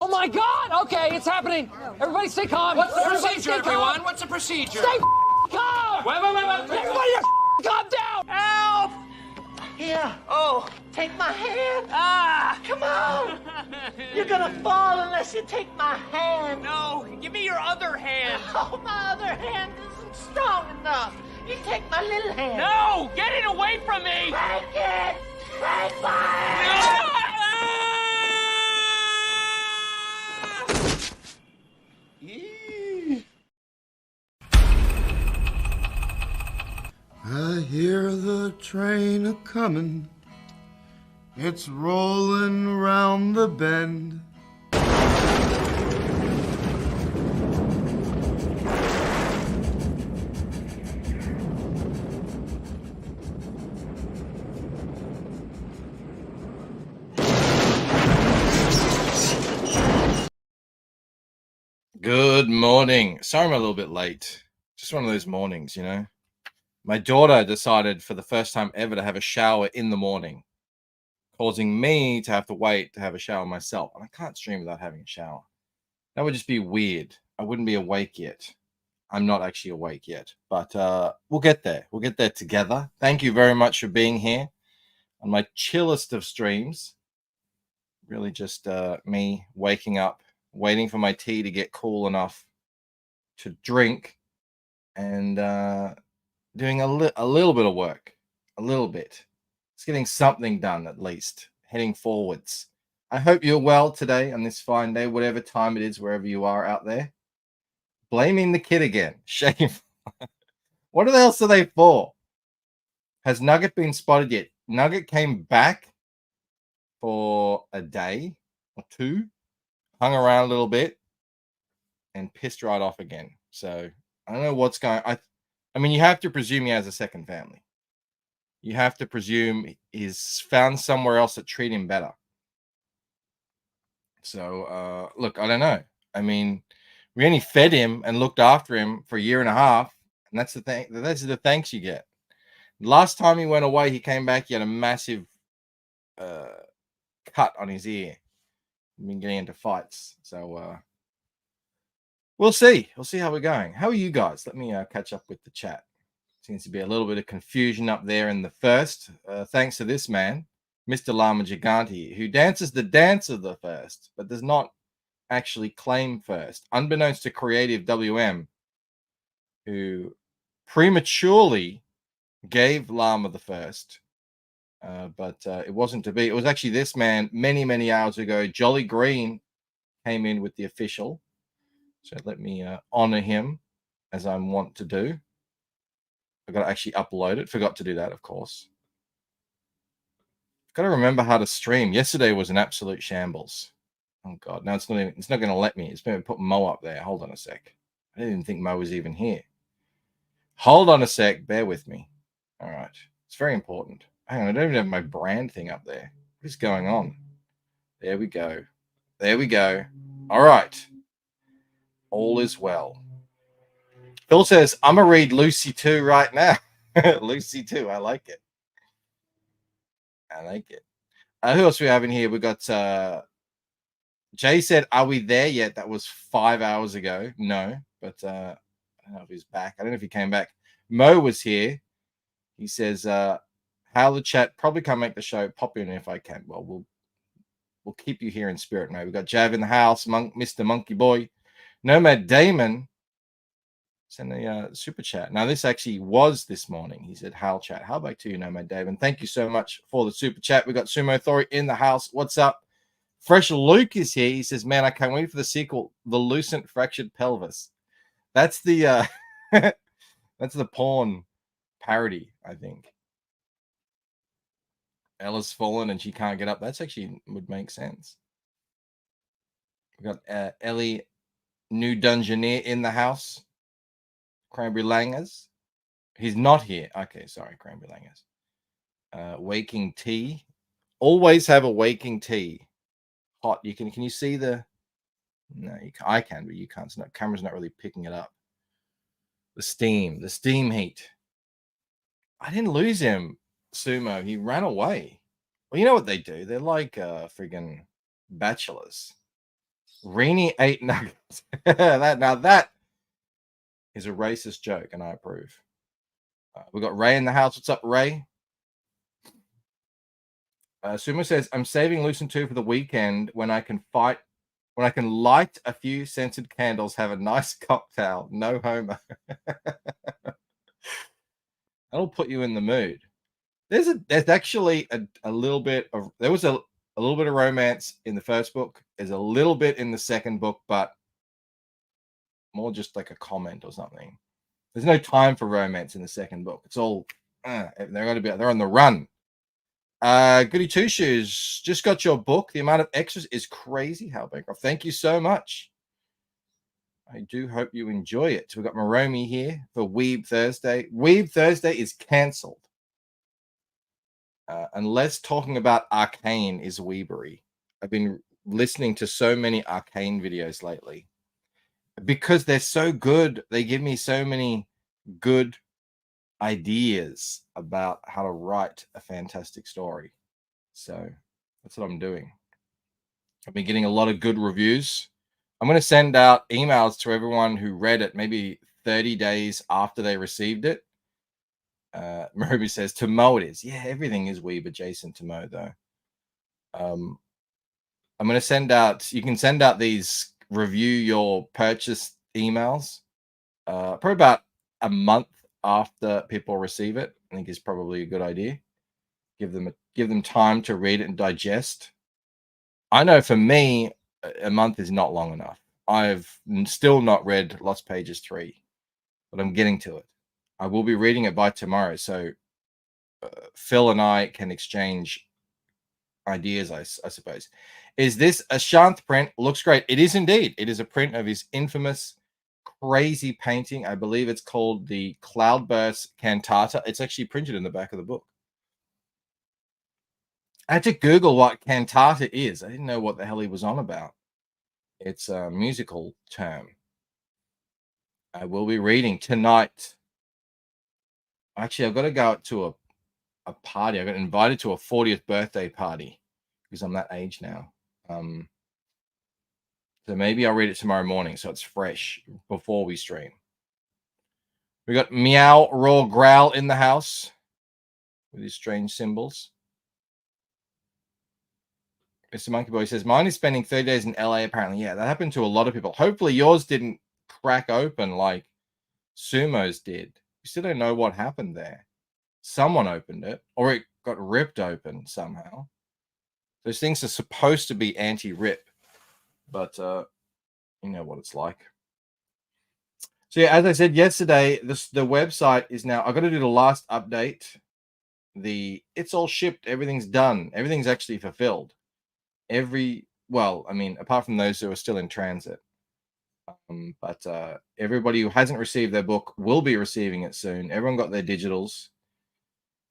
Oh my God! Okay, it's happening. Everybody stay calm. What's the Everybody procedure, everyone? What's the procedure? Stay calm! Wait. Everybody calm down! Help! Here, Oh, take my hand. ah! Come on. You're gonna fall unless you take my hand. No, give me your other hand. Oh, my other hand isn't strong enough. You take my little hand. No, get it away from me! Take it. Take my hand. I hear the train a-comin', it's rollin' round the bend. Good morning. Sorry I'm a little bit late. Just one of those mornings, you know. My daughter decided for the first time ever to have a shower in the morning, causing me to have to wait to have a shower myself. And I can't stream without having a shower. That would just be weird. I wouldn't be awake yet. I'm not actually awake yet, but we'll get there. We'll get there together. Thank you very much for being here on my chillest of streams. Really just me waking up, waiting for my tea to get cool enough to drink, and doing a little bit of work, a little bit. It's getting something done at least, heading forwards. I hope you're well today on this fine day, whatever time it is, wherever you are out there. Blaming the kid again. Shame. What else are they for? Has Nugget been spotted yet? Nugget came back for a day or two, hung around a little bit, and pissed right off again. So I don't know what's going on. I mean, you have to presume he has a second family. You have to presume he's found somewhere else that treat him better. So, look, I don't know. I mean, we only fed him and looked after him for a year and a half, and that's the thing. That's the thanks you get. Last time he went away, he came back. He had a massive cut on his ear. He's been getting into fights. So, we'll see. We'll see how we're going. How are you guys? Let me catch up with the chat. Seems to be a little bit of confusion up there in the first. Thanks to this man, Mr. Llama Gigante, who dances the dance of the first, but does not actually claim first. Unbeknownst to Creative WM, who prematurely gave Llama the first, but it wasn't to be. It was actually this man many, many hours ago. Jolly Green came in with the official. So let me honor him as I'm wont to do. I've got to actually upload it. Forgot to do that, of course. Got to remember how to stream. Yesterday was an absolute shambles. Oh God! Now it's not going to let me. It's going to put Mo up there. Hold on a sec. I didn't even think Mo was even here. Hold on a sec. Bear with me. All right. It's very important. Hang on. I don't even have my brand thing up there. What is going on? There we go. There we go. All right. All is well. Phil says, I'm going to read Lucy 2 right now. Lucy 2. I like it. I like it. Who else we have in here? We got Jay said, are we there yet? That was 5 hours ago. No, but I don't know if he's back. I don't know if he came back. Mo was here. He says, how the chat, probably can't make the show. Pop in if I can. Well, we'll keep you here in spirit, mate. We got Jav in the house, Mr. Monkey Boy, Nomad Damon. Send a super chat. Now, this actually was this morning. He said, Hal chat. How back to you, Nomad Damon. Thank you so much for the super chat. We got Sumo Thori in the house. What's up? Fresh Luke is here. He says, man, I can't wait for the sequel, The Lucent Fractured Pelvis. That's the that's the porn parody, I think. Ella's fallen and she can't get up. That's actually would make sense. We got Ellie, new Dungeoneer in the house. Cranberry Langers. He's not here. Okay, sorry, Cranberry Langers. Waking tea. Always have a waking tea. Hot. You can you see the? No, you can, I can, but you can't. It's not, camera's not really picking it up. The steam heat. I didn't lose him, Sumo. He ran away. Well, you know what they do? They're like friggin' bachelors. Reenie ate nuggets. that is a racist joke, and I approve. We got Ray in the house. What's up, Ray? Sumo says, I'm saving Lucent 2 for the weekend when I can light a few scented candles, have a nice cocktail. No homo. That'll put you in the mood. There's actually a little bit of there was a little bit of romance in the first book. There's a little bit in the second book, but more just like a comment or something. There's no time for romance in the second book. It's all they're on the run. Goody Two Shoes, just got your book. The amount of extras is crazy, Hal Bancroft. Thank you so much. I do hope you enjoy it. We've got Maromi here for Weeb Thursday. Weeb Thursday is cancelled. Unless talking about Arcane is weebery. I've been listening to so many Arcane videos lately. Because they're so good, they give me so many good ideas about how to write a fantastic story. So that's what I'm doing. I've been getting a lot of good reviews. I'm going to send out emails to everyone who read it maybe 30 days after they received it. Ruby says, to Mo it is. Yeah, everything is Weeb adjacent to Mo, though. I'm going to send out, you can send out these review your purchase emails probably about a month after people receive it. I think is probably a good idea. Give them time to read it and digest. I know for me, a month is not long enough. I've still not read Lost Pages 3, but I'm getting to it. I will be reading it by tomorrow, so Phil and I can exchange ideas, I suppose. Is this a Shanth print? Looks great. It is indeed. It is a print of his infamous crazy painting. I believe it's called the Cloudburst Cantata. It's actually printed in the back of the book. I had to Google what cantata is. I didn't know what the hell he was on about. It's a musical term. I will be reading tonight. Actually, I've got to go out to a party. I got invited to a 40th birthday party because I'm that age now. So maybe I'll read it tomorrow morning so it's fresh before we stream. We got Meow Raw Growl in the house with his strange symbols. Mr. Monkey Boy says, mine is spending 30 days in LA apparently. Yeah, that happened to a lot of people. Hopefully yours didn't crack open like Sumo's did. We still don't know what happened there. Someone opened it, or it got ripped open somehow. Those things are supposed to be anti-rip, but you know what it's like. So yeah, as I said yesterday, the website is now, I've got to do the last update. It's all shipped, everything's done, everything's actually fulfilled. Well, I mean, apart from those who are still in transit. But everybody who hasn't received their book will be receiving it soon. Everyone got their digitals.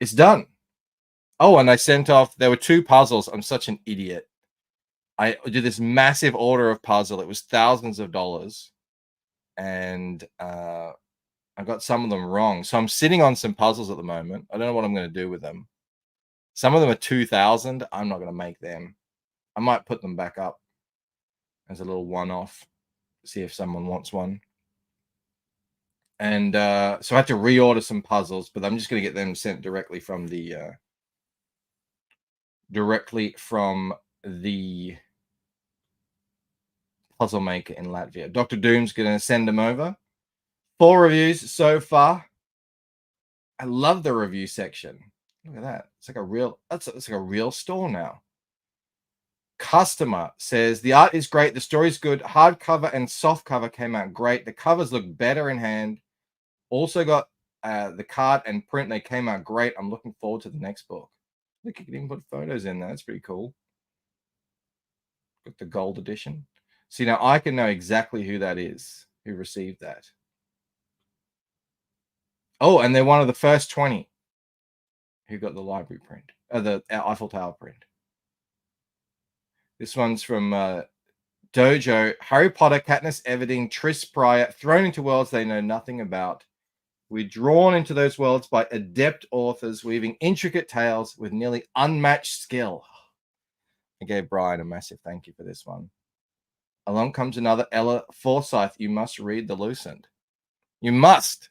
It's done. Oh, and I sent off, there were 2 puzzles. I'm such an idiot. I did this massive order of puzzle. It was thousands of dollars. And I got some of them wrong. So I'm sitting on some puzzles at the moment. I don't know what I'm going to do with them. Some of them are 2,000. I'm not going to make them. I might put them back up as a little one-off. See if someone wants one. And so I had to reorder some puzzles, but I'm just going to get them sent directly from the puzzle maker in Latvia. Dr. Doom's going to send them over. 4 reviews so far. I love the review section. Look at that. It's like a real, it's like a real store now. Customer says the art is great, the story's good, hardcover and softcover came out great, the covers look better in hand, also got the card and print, they came out great. I'm looking forward to the next book. Look, you can even put photos in there. That's pretty cool. Got the gold edition. See, now I can know exactly who that is, who received that. Oh, and they're one of the first 20 who got the library print, the Eiffel Tower print. This one's from Dojo. Harry Potter, Katniss Everdeen, Tris Pryor, thrown into worlds they know nothing about. We're drawn into those worlds by adept authors, weaving intricate tales with nearly unmatched skill. I gave Brian a massive thank you for this one. Along comes another Ella Forsyth. You must read the Lucent. You must.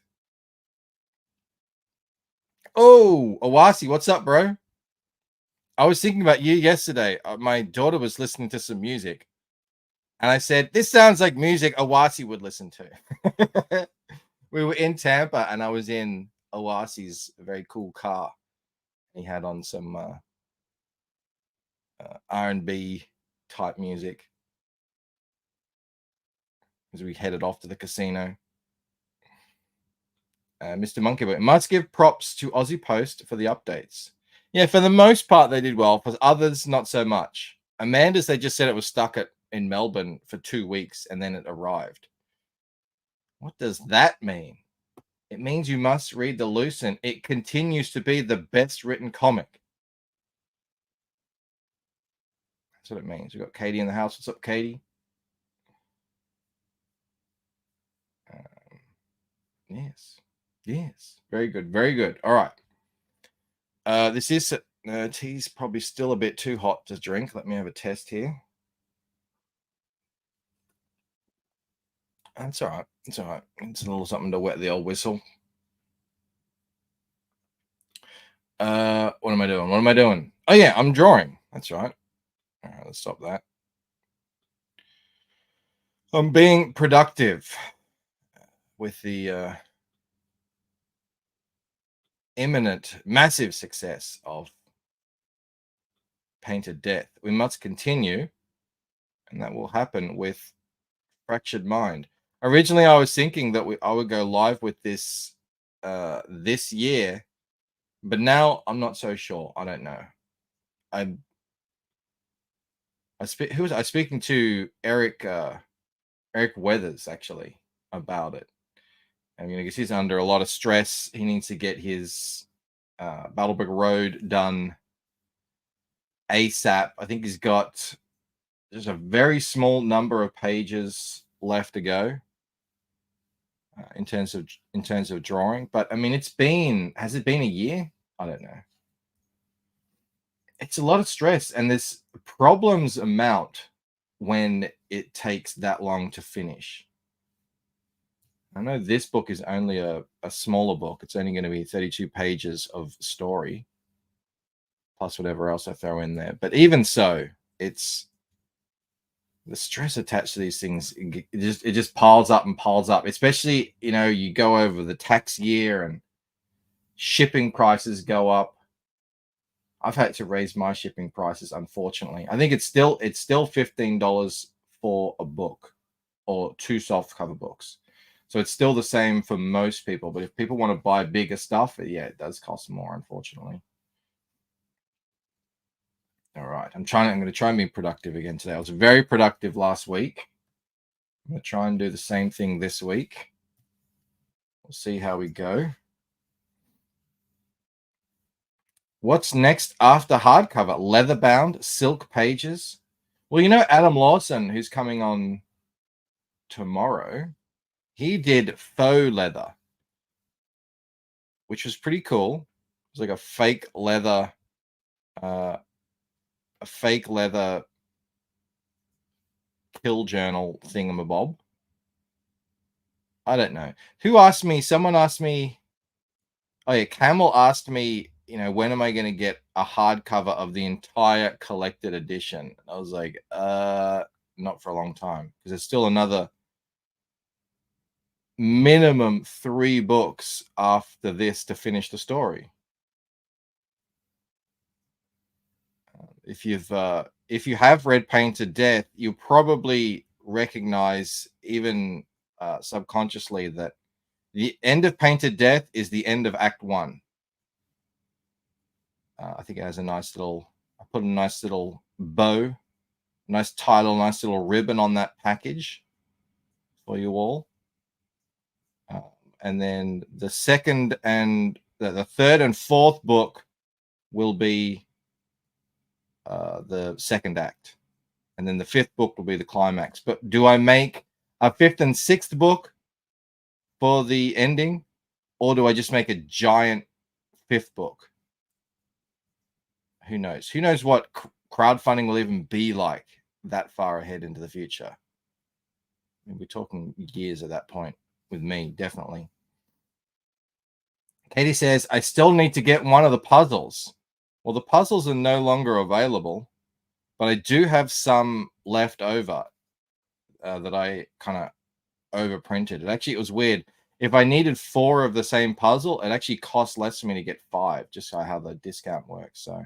Oh, Awasi, what's up, bro? I was thinking about you yesterday. My daughter was listening to some music, and I said, "This sounds like music Awasi would listen to." We were in Tampa, and I was in Awasi's very cool car. He had on some R&B type music as we headed off to the casino. Mr. Monkey Boy, must give props to Aussie Post for the updates. Yeah, for the most part, they did well. For others, not so much. Amanda's, they just said it was stuck in Melbourne for 2 weeks and then it arrived. What does that mean? It means you must read the Lucent. It continues to be the best written comic. That's what it means. We've got Katie in the house. What's up, Katie? Yes. Yes. Very good. Very good. All right. This is tea's probably still a bit too hot to drink. Let me have a test here. That's all right. It's all right. It's a little something to wet the old whistle. What am I doing? What am I doing? Oh yeah, I'm drawing. That's right. All right, let's stop that. I'm being productive with the imminent, massive success of Painted Death. We must continue, and that will happen with Fractured Mind. Originally, I was thinking that I would go live with this this year, but now I'm not so sure. I don't know. Who was I speaking to? Eric Weathers actually about it. And because he's under a lot of stress, he needs to get his Battlebrick Road done ASAP. I think he's got just a very small number of pages left to go in terms of drawing. But I mean, has it been a year? I don't know. It's a lot of stress, and there's problems amount when it takes that long to finish. I know this book is only a smaller book. It's only going to be 32 pages of story, plus whatever else I throw in there. But even so, it's the stress attached to these things. It just piles up and piles up. Especially, you go over the tax year and shipping prices go up. I've had to raise my shipping prices, unfortunately. I think it's still $15 for a book or 2 soft cover books. So it's still the same for most people. But if people want to buy bigger stuff, yeah, it does cost more, unfortunately. All right. I'm going to try and be productive again today. I was very productive last week. I'm going to try and do the same thing this week. We'll see how we go. What's next after hardcover? Leather-bound, silk pages. Well, Adam Lawson, who's coming on tomorrow, he did faux leather, which was pretty cool. It was like a fake leather kill journal thingamabob. I don't know. Who asked me? Someone asked me. Oh yeah, Camel asked me, when am I going to get a hardcover of the entire collected edition? I was like, not for a long time, because there's still another minimum 3 books after this to finish the story. If you have read Painted Death, you probably recognize, even subconsciously, that the end of Painted Death is the end of Act 1. I think it has I put a nice little bow, nice title, nice little ribbon on that package for you all. And then the second and the third and fourth book will be the second act. And then the 5th book will be the climax. But do I make a 5th and 6th book for the ending, or do I just make a giant 5th book? Who knows? Who knows what crowdfunding will even be like that far ahead into the future? We're talking years at that point with me, definitely. Katie says, I still need to get one of the puzzles. Well, the puzzles are no longer available, but I do have some left over that I kind of overprinted. It was weird. If I needed 4 of the same puzzle, it actually cost less for me to get 5, just so how the discount works. So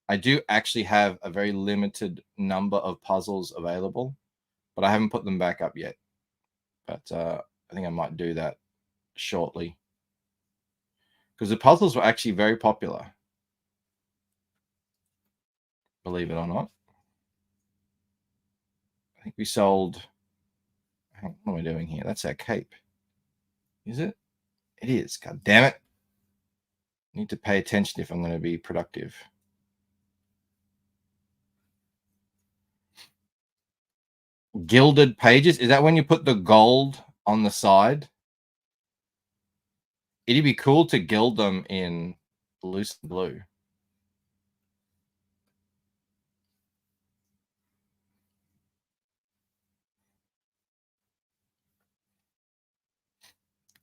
I do actually have a very limited number of puzzles available, but I haven't put them back up yet. But I think I might do that shortly, because the puzzles were actually very popular, believe it or not. I think we sold, what am I doing here? That's our cape. Is it? It is. God damn it. I need to pay attention if I'm going to be productive. Gilded pages. Is that when you put the gold on the side? It'd be cool to gild them in Lucent blue.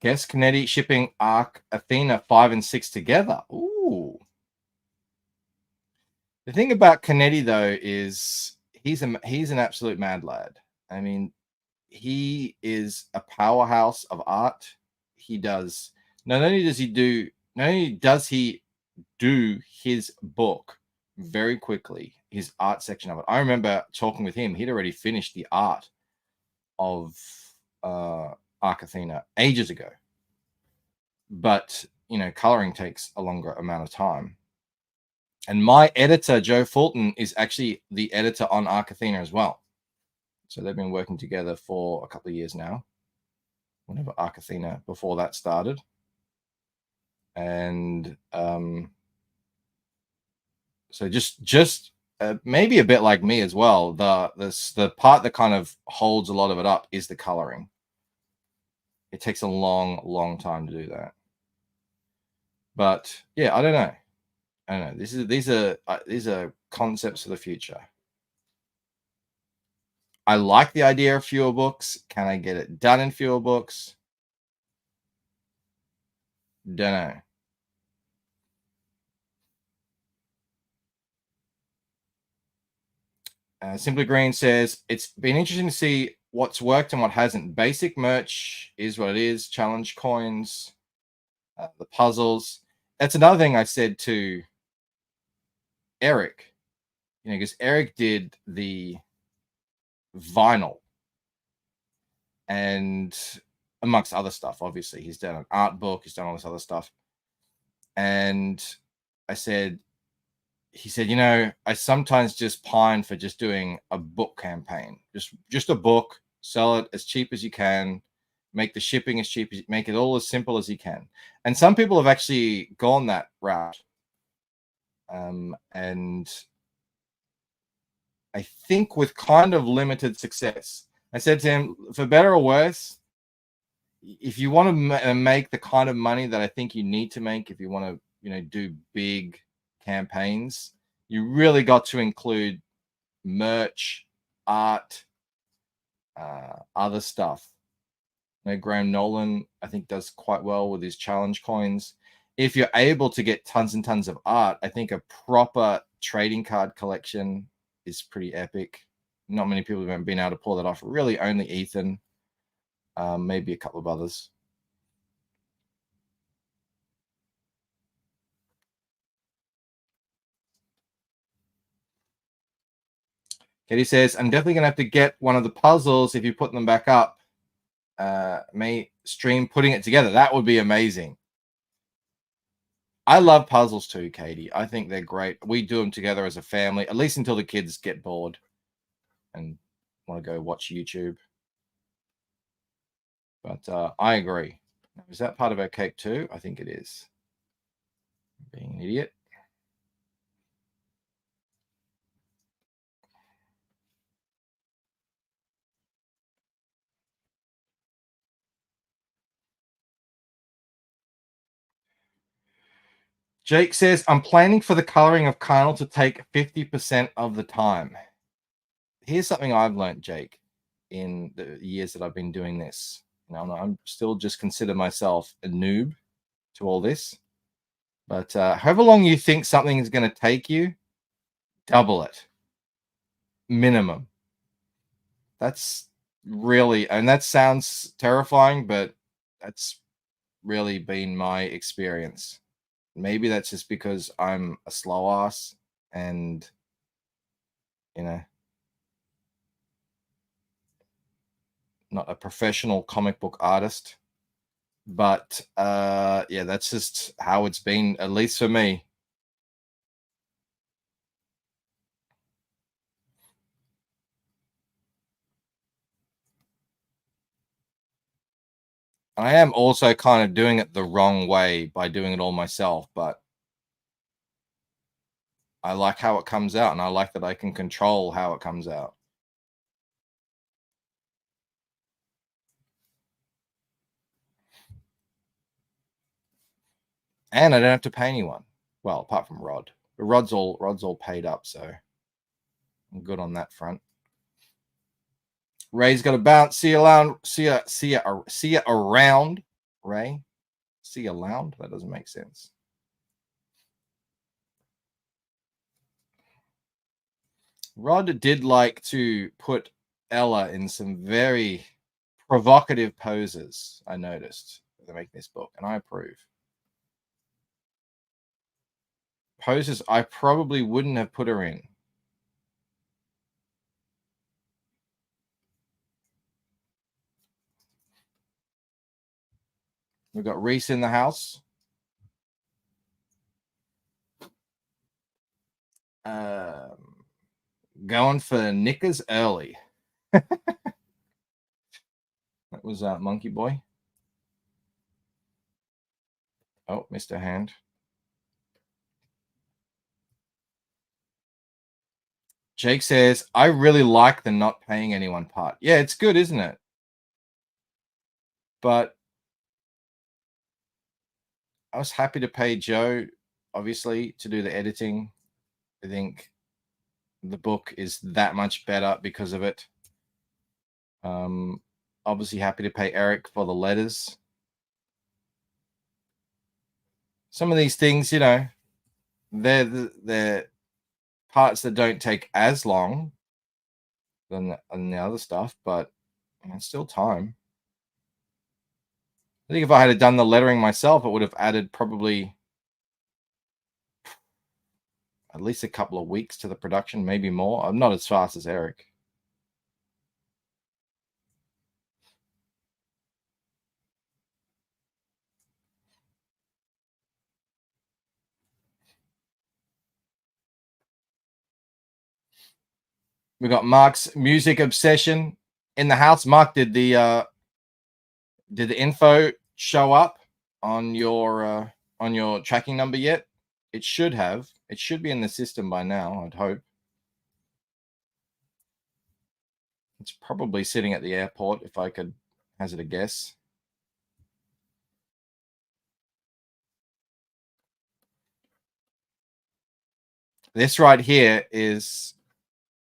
Guess Canetti shipping Arc Athena 5 and 6 together. Ooh. The thing about Canetti, though, is he's an absolute mad lad. I mean, he is a powerhouse of art. He does not only does he do his book very quickly, his art section of it. I remember talking with him. He'd already finished the art of Arc Athena ages ago. But, coloring takes a longer amount of time. And my editor, Joe Fulton, is actually the editor on Arc Athena as well. So they've been working together for a couple of years now, whenever Arc Athena before that started. And so just maybe a bit like me as well. The part that kind of holds a lot of it up is the coloring. It takes a long time to do that. But yeah, I don't know. These are concepts for the future. I like the idea of fewer books. Can I get it done in fewer books? Don't know. Simply Green says, it's been interesting to see what's worked and what hasn't. Basic merch is what it is. Challenge coins, the puzzles. That's another thing I said to Eric, because Eric did the vinyl and amongst other stuff. Obviously, he's done an art book. He's done all this other stuff. And he said, I sometimes just pine for just doing a book campaign, just a book, sell it as cheap as you can, make the shipping as cheap, make it all as simple as you can. And some people have actually gone that route. And I think with kind of limited success. I said to him, for better or worse, if you want to make the kind of money that I think you need to make, if you want to, do big campaigns, you really got to include merch, art, other stuff. Graham Nolan, I think, does quite well with his challenge coins. If you're able to get tons and tons of art, I think a proper trading card collection is pretty epic. Not many people have been able to pull that off. Really, only Ethan, maybe a couple of others. Katie says, I'm definitely going to have to get one of the puzzles if you put them back up. May stream putting it together. That would be amazing. I love puzzles too, Katie. I think they're great. We do them together as a family, at least until the kids get bored and want to go watch YouTube. But I agree. Is that part of our cake too? I think it is. Being an idiot. Jake says, I'm planning for the coloring of Carnal to take 50% of the time. Here's something I've learned, Jake, in the years that I've been doing this. You know, I'm still just consider myself a noob to all this. But however long you think something is going to take you, double it. Minimum. That's really, and that sounds terrifying, but that's really been my experience. Maybe that's just because I'm a slow ass and, you know, not a professional comic book artist. But yeah, that's just how it's been, at least for me. I am also kind of doing it the wrong way by doing it all myself, but I like how it comes out, and I like that I can control how it comes out. And I don't have to pay anyone. Well, apart from Rod. But Rod's all paid up, so I'm good on that front. Ray's got a bounce. See you around. See ya around, Ray. See you around. That doesn't make sense. Rod did like to put Ella in some very provocative poses, I noticed, to make this book, and I approve. Poses I probably wouldn't have put her in. We've got Reese in the house. Going for knickers early. That was Monkey Boy. Oh, Mr. Hand. Jake says, I really like the not paying anyone part. Yeah, it's good, isn't it? But I was happy to pay Joe, obviously, to do the editing. I think the book is that much better because of it. Obviously happy to pay Eric for the letters. Some of these things, you know, they're parts that don't take as long than the other stuff, but you know, it's still time. I think if I had done the lettering myself, it would have added probably at least a couple of weeks to the production, maybe more. I'm not as fast as Eric. We got Mark's music obsession in the house. Mark, did the info show up on your tracking number yet? It should have. It should be in the system by now, I'd hope. It's probably sitting at the airport, if I could hazard a guess. This right here is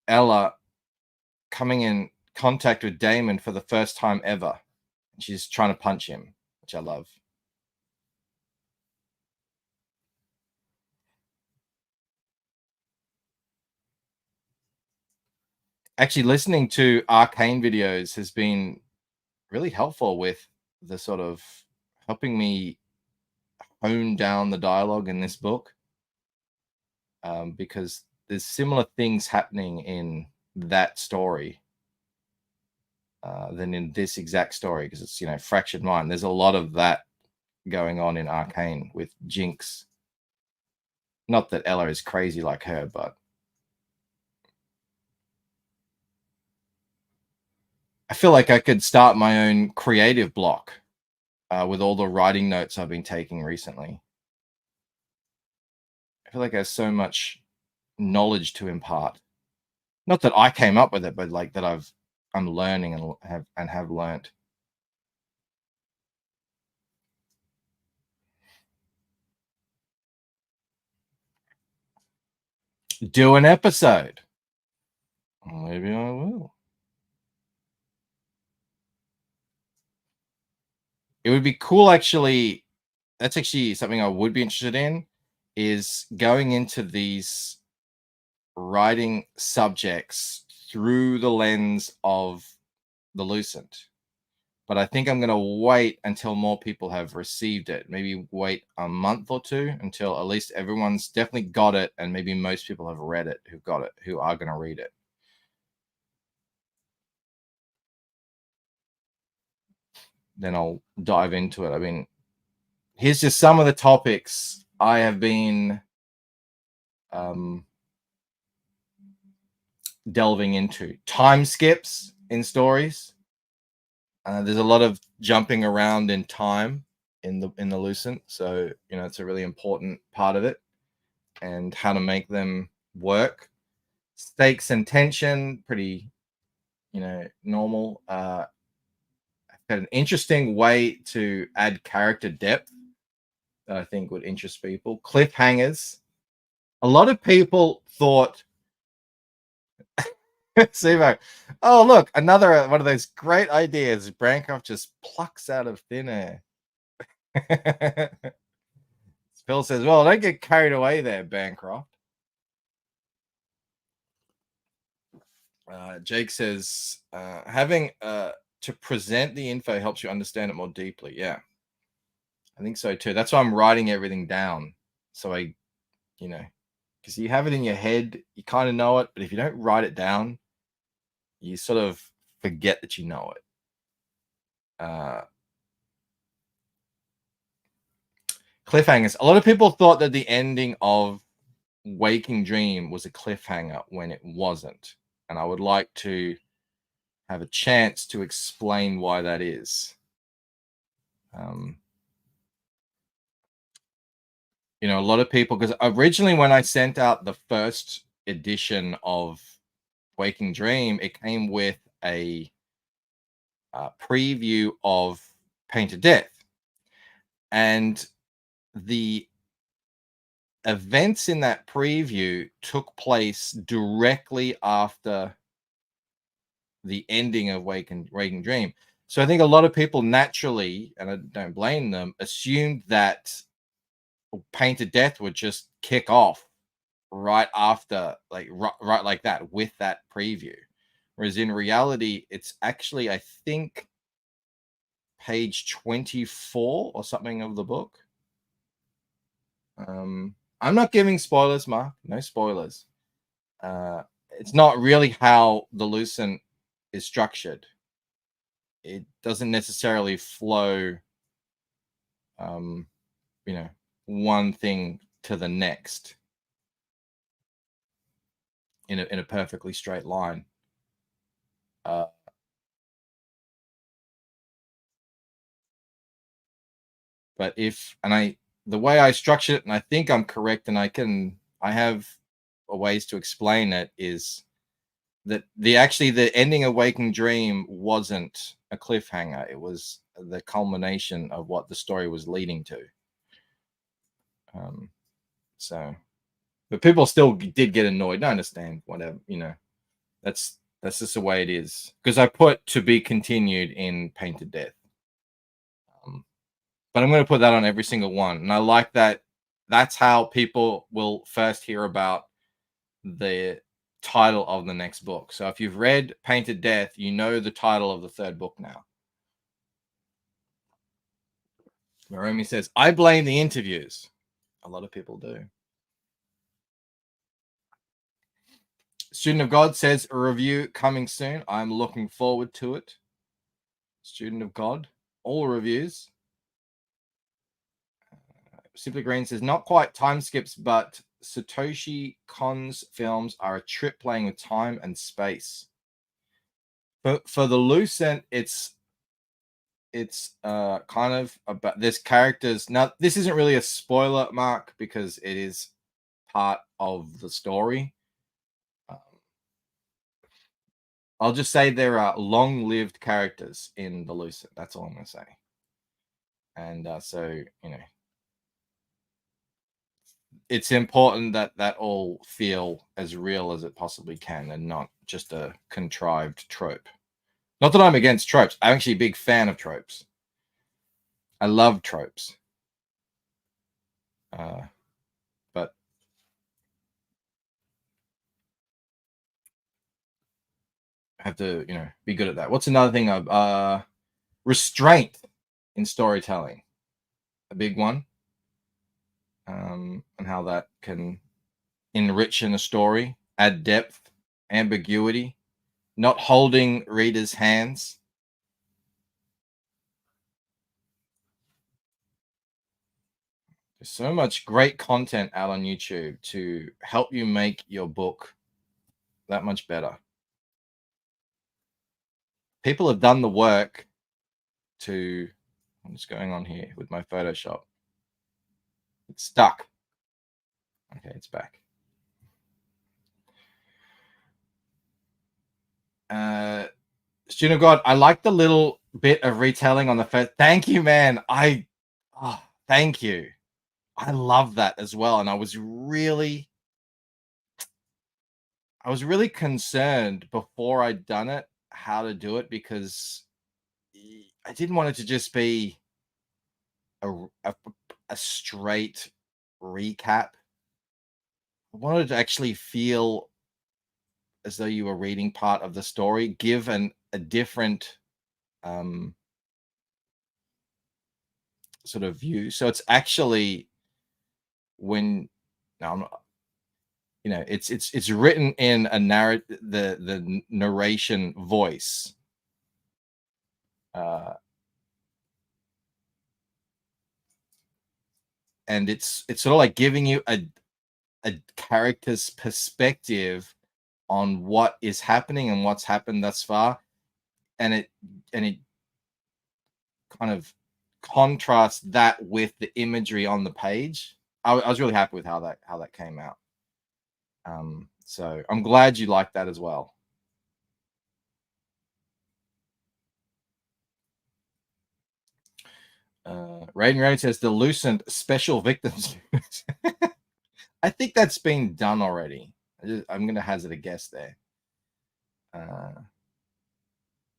Ella coming in contact with Damon for the first time ever. She's trying to punch him, which I love. Actually, listening to Arcane videos has been really helpful with the sort of helping me hone down the dialogue in this book, because there's similar things happening in that story than in this exact story, because it's, you know, fractured mind. There's a lot of that going on in Arcane with Jinx. Not that Ella is crazy like her, but I feel like I could start my own creative block with all the writing notes I've been taking recently. I feel like I have so much knowledge to impart. Not that I came up with it, but like that I'm learning and have learned. Do an episode. Maybe I will. would be cool actually. That's actually something I would be interested in, is going into these writing subjects through the lens of the Lucent. But I think I'm going to wait until more people have received it. Maybe wait a month or two until at least everyone's definitely got it, and maybe most people have read it who've got it, who are going to read it. Then I'll dive into it. I mean, here's just some of the topics I have been delving into. Time skips in stories. There's a lot of jumping around in time in the Lucent, so it's a really important part of it, and how to make them work. Stakes and tension, pretty normal. I've got an interesting way to add character depth that I think would interest people. Cliffhangers. A lot of people thought Sivo. Oh, look, another one of those great ideas Bancroft just plucks out of thin air. Phil says, well, don't get carried away there, Bancroft. Jake says, having to present the info helps you understand it more deeply. Yeah, I think so too. That's why I'm writing everything down. So because you have it in your head, you kind of know it, but if you don't write it down, you sort of forget that you know it. Cliffhangers. A lot of people thought that the ending of Waking Dream was a cliffhanger when it wasn't. And I would like to have a chance to explain why that is. A lot of people, because originally when I sent out the first edition of Waking Dream, it came with a preview of Painted Death. And the events in that preview took place directly after the ending of Waking Dream. So I think a lot of people naturally, and I don't blame them, assumed that Painted Death would just kick off right after, right like that, with that preview. Whereas in reality, it's actually, I think, page 24 or something of the book. I'm not giving spoilers, Mark. No spoilers. It's not really how the Lucent is structured. It doesn't necessarily flow, one thing to the next in a perfectly straight line. But the way I structure it, and I think I'm correct, and I have ways to explain it, is that the ending of Waking Dream wasn't a cliffhanger. It was the culmination of what the story was leading to. But people still did get annoyed. I understand, whatever, that's just the way it is. Because I put to be continued in Painted Death. But I'm going to put that on every single one. And I like that. That's how people will first hear about the title of the next book. So if you've read Painted Death, you know the title of the third book now. Maromi says, I blame the interviews. A lot of people do. Student of God says, a review coming soon. I'm looking forward to it. Student of God, all reviews. Simply Green says, not quite time skips, but Satoshi Kon's films are a trip playing with time and space. But for the Lucent, it's kind of about this characters. Now, this isn't really a spoiler, Mark, because it is part of the story. I'll just say there are long-lived characters in the Lucent. That's all I'm going to say. And so, it's important that all feel as real as it possibly can, and not just a contrived trope. Not that I'm against tropes. I'm actually a big fan of tropes. I love tropes. But I have to, be good at that. What's another thing? Restraint in storytelling, a big one, and how that can enrich in a story, add depth, ambiguity, not holding readers' hands. There's so much great content out on YouTube to help you make your book that much better. People have done the work to. What's going on here with my Photoshop? It's stuck. Okay, it's back. Student of God, I like the little bit of retelling on the first. Thank you, man. Thank you. I love that as well. And I was really concerned before I'd done it how to do it, because I didn't want it to just be a straight recap. I wanted to actually feel as though you were reading part of the story, give a different sort of view. So it's actually when now I'm not, it's written in a narrative, the narration voice. And it's sort of like giving you a character's perspective on what is happening and what's happened thus far, and it kind of contrasts that with the imagery on the page. I was really happy with how that came out. So I'm glad you liked that as well. Raiden Rain says the Lucent special victims. I think that's been done already. I'm going to hazard a guess there.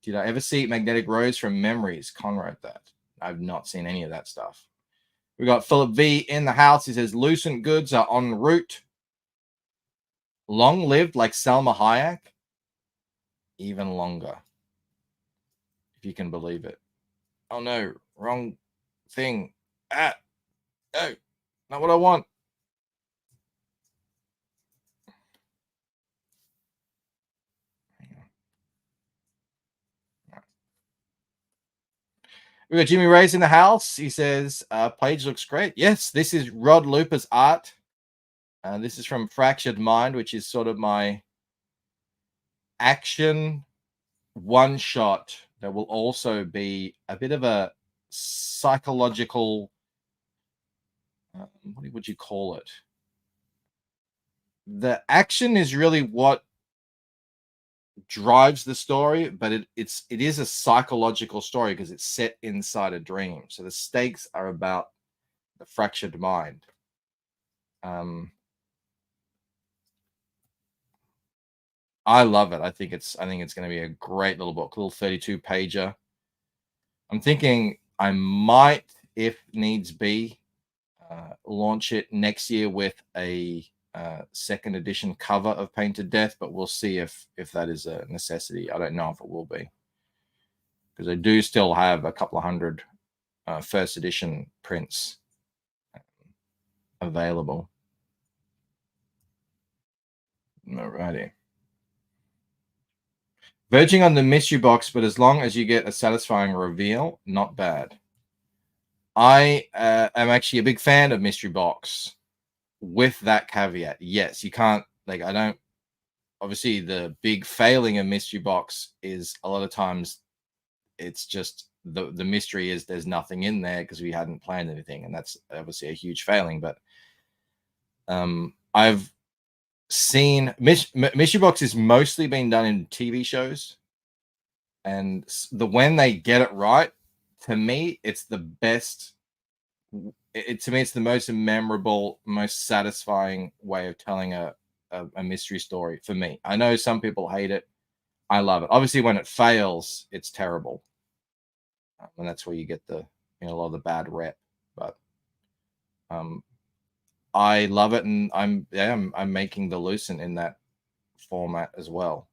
Did I ever see Magnetic Rose from Memories? Con wrote that. I've not seen any of that stuff. We got Philip V in the house. He says Lucent goods are en route. Long lived like Salma Hayek. Even longer. If you can believe it. Oh no, wrong thing. No, not what I want. We got Jimmy Ray's in the house. He says, page looks great. Yes, this is Rod Looper's art. This is from Fractured Mind, which is sort of my action one-shot that will also be a bit of a psychological, what would you call it? The action is really what drives the story, but it is a psychological story because it's set inside a dream. So the stakes are about the fractured mind. I love it. I think it's going to be a great little book, little 32 pager. I'm thinking I might, if needs be, launch it next year with a second edition cover of Painted Death, but we'll see if that is a necessity. I don't know if it will be, because I do still have a couple of hundred first edition prints available. Alrighty. Verging on the mystery box, but as long as you get a satisfying reveal, not bad. I am actually a big fan of mystery box, with that caveat. Yes, you can't, obviously the big failing of mystery box is a lot of times it's just the mystery is there's nothing in there because we hadn't planned anything, and that's obviously a huge failing. But I've seen mystery box is mostly been done in TV shows, and when they get it right, to me it's the best. To me it's the most memorable, most satisfying way of telling a mystery story for me. I know some people hate it. I love it. Obviously when it fails, it's terrible, and that's where you get the a lot of the bad rep. But I love it, and I'm making the Lucent in that format as well.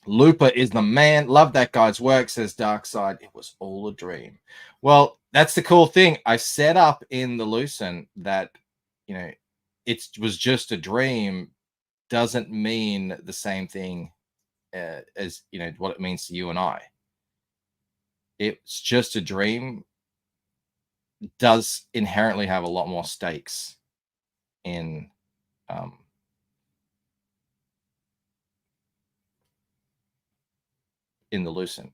Looper is the man. Love that guy's work, says Darkside. It was all a dream. Well, that's the cool thing. I set up in the Lucent that, it was just a dream doesn't mean the same thing as, what it means to you and I. It's just a dream does inherently have a lot more stakes in the Lucent.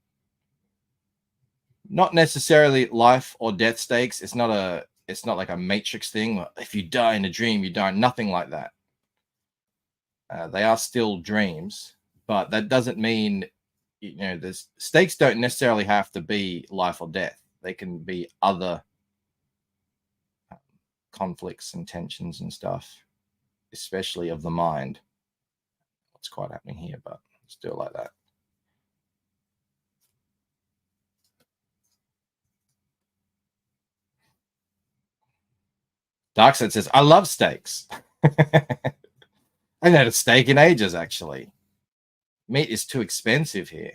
Not necessarily life or death stakes. It's not like a Matrix thing. If you die in a dream, you die. Nothing like that. They are still dreams, but that doesn't mean, the stakes don't necessarily have to be life or death. They can be other conflicts and tensions and stuff, especially of the mind. What's quite happening here, but let's do it like that. Darkseid says, I love steaks. I haven't had a steak in ages, actually. Meat is too expensive here.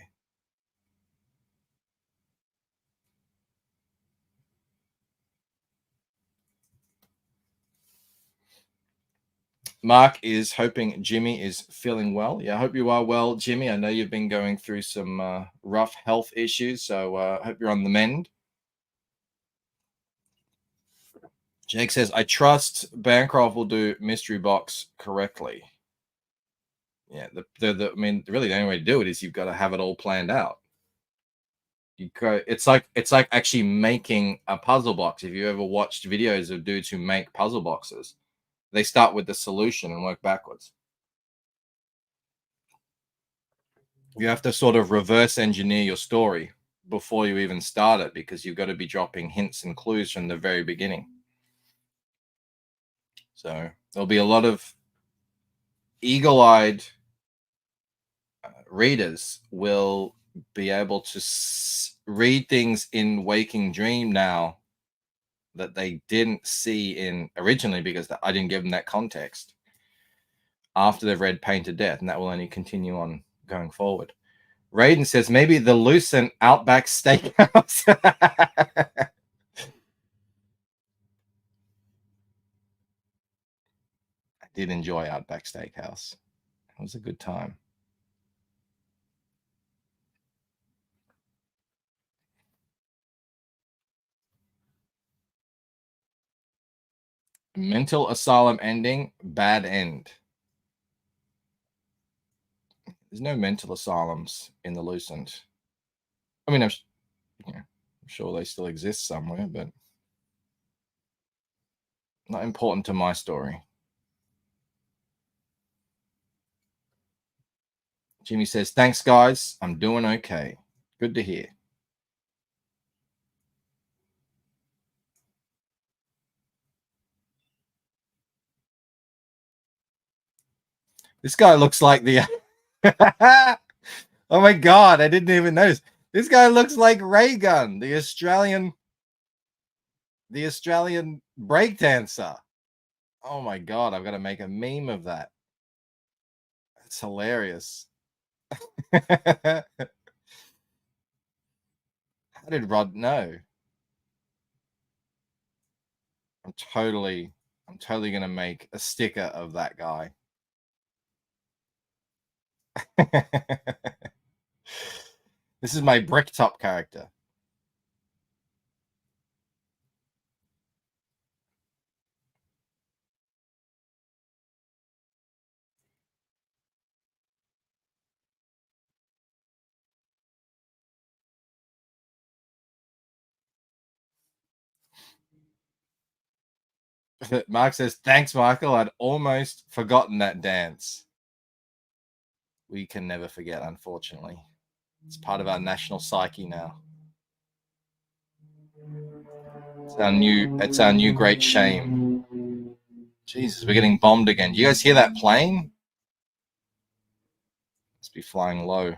Mark is hoping Jimmy is feeling well. Yeah, I hope you are well, Jimmy. I know you've been going through some rough health issues, so I hope you're on the mend. Jake says, I trust Bancroft will do mystery box correctly. Yeah, really the only way to do it is you've got to have it all planned out. It's like actually making a puzzle box. If you ever watched videos of dudes who make puzzle boxes, they start with the solution and work backwards. You have to sort of reverse engineer your story before you even start it, because you've got to be dropping hints and clues from the very beginning. So there'll be a lot of eagle-eyed readers will be able to read things in Waking Dream now that they didn't see in originally, because I didn't give them that context, after they've read Pain to Death, and that will only continue on going forward. Raiden says, maybe the Lucent Outback Steakhouse. I did enjoy Outback Steakhouse. It was a good time. Mental asylum ending, bad end. There's no mental asylums in the Lucent. I mean, I'm sure they still exist somewhere, but not important to my story. Jimmy says, thanks, guys. I'm doing okay. Good to hear. This guy looks like the... Oh my God, I didn't even notice. This guy looks like Raygun, the Australian breakdancer. Oh my God, I've got to make a meme of that. That's hilarious. How did Rod know? I'm totally gonna make a sticker of that guy. This is my Bricktop character. Mark says, thanks, Michael. I'd almost forgotten that dance. We can never forget, unfortunately. It's part of our national psyche now. It's our new great shame. Jesus, we're getting bombed again. Do you guys hear that plane? Must be flying low.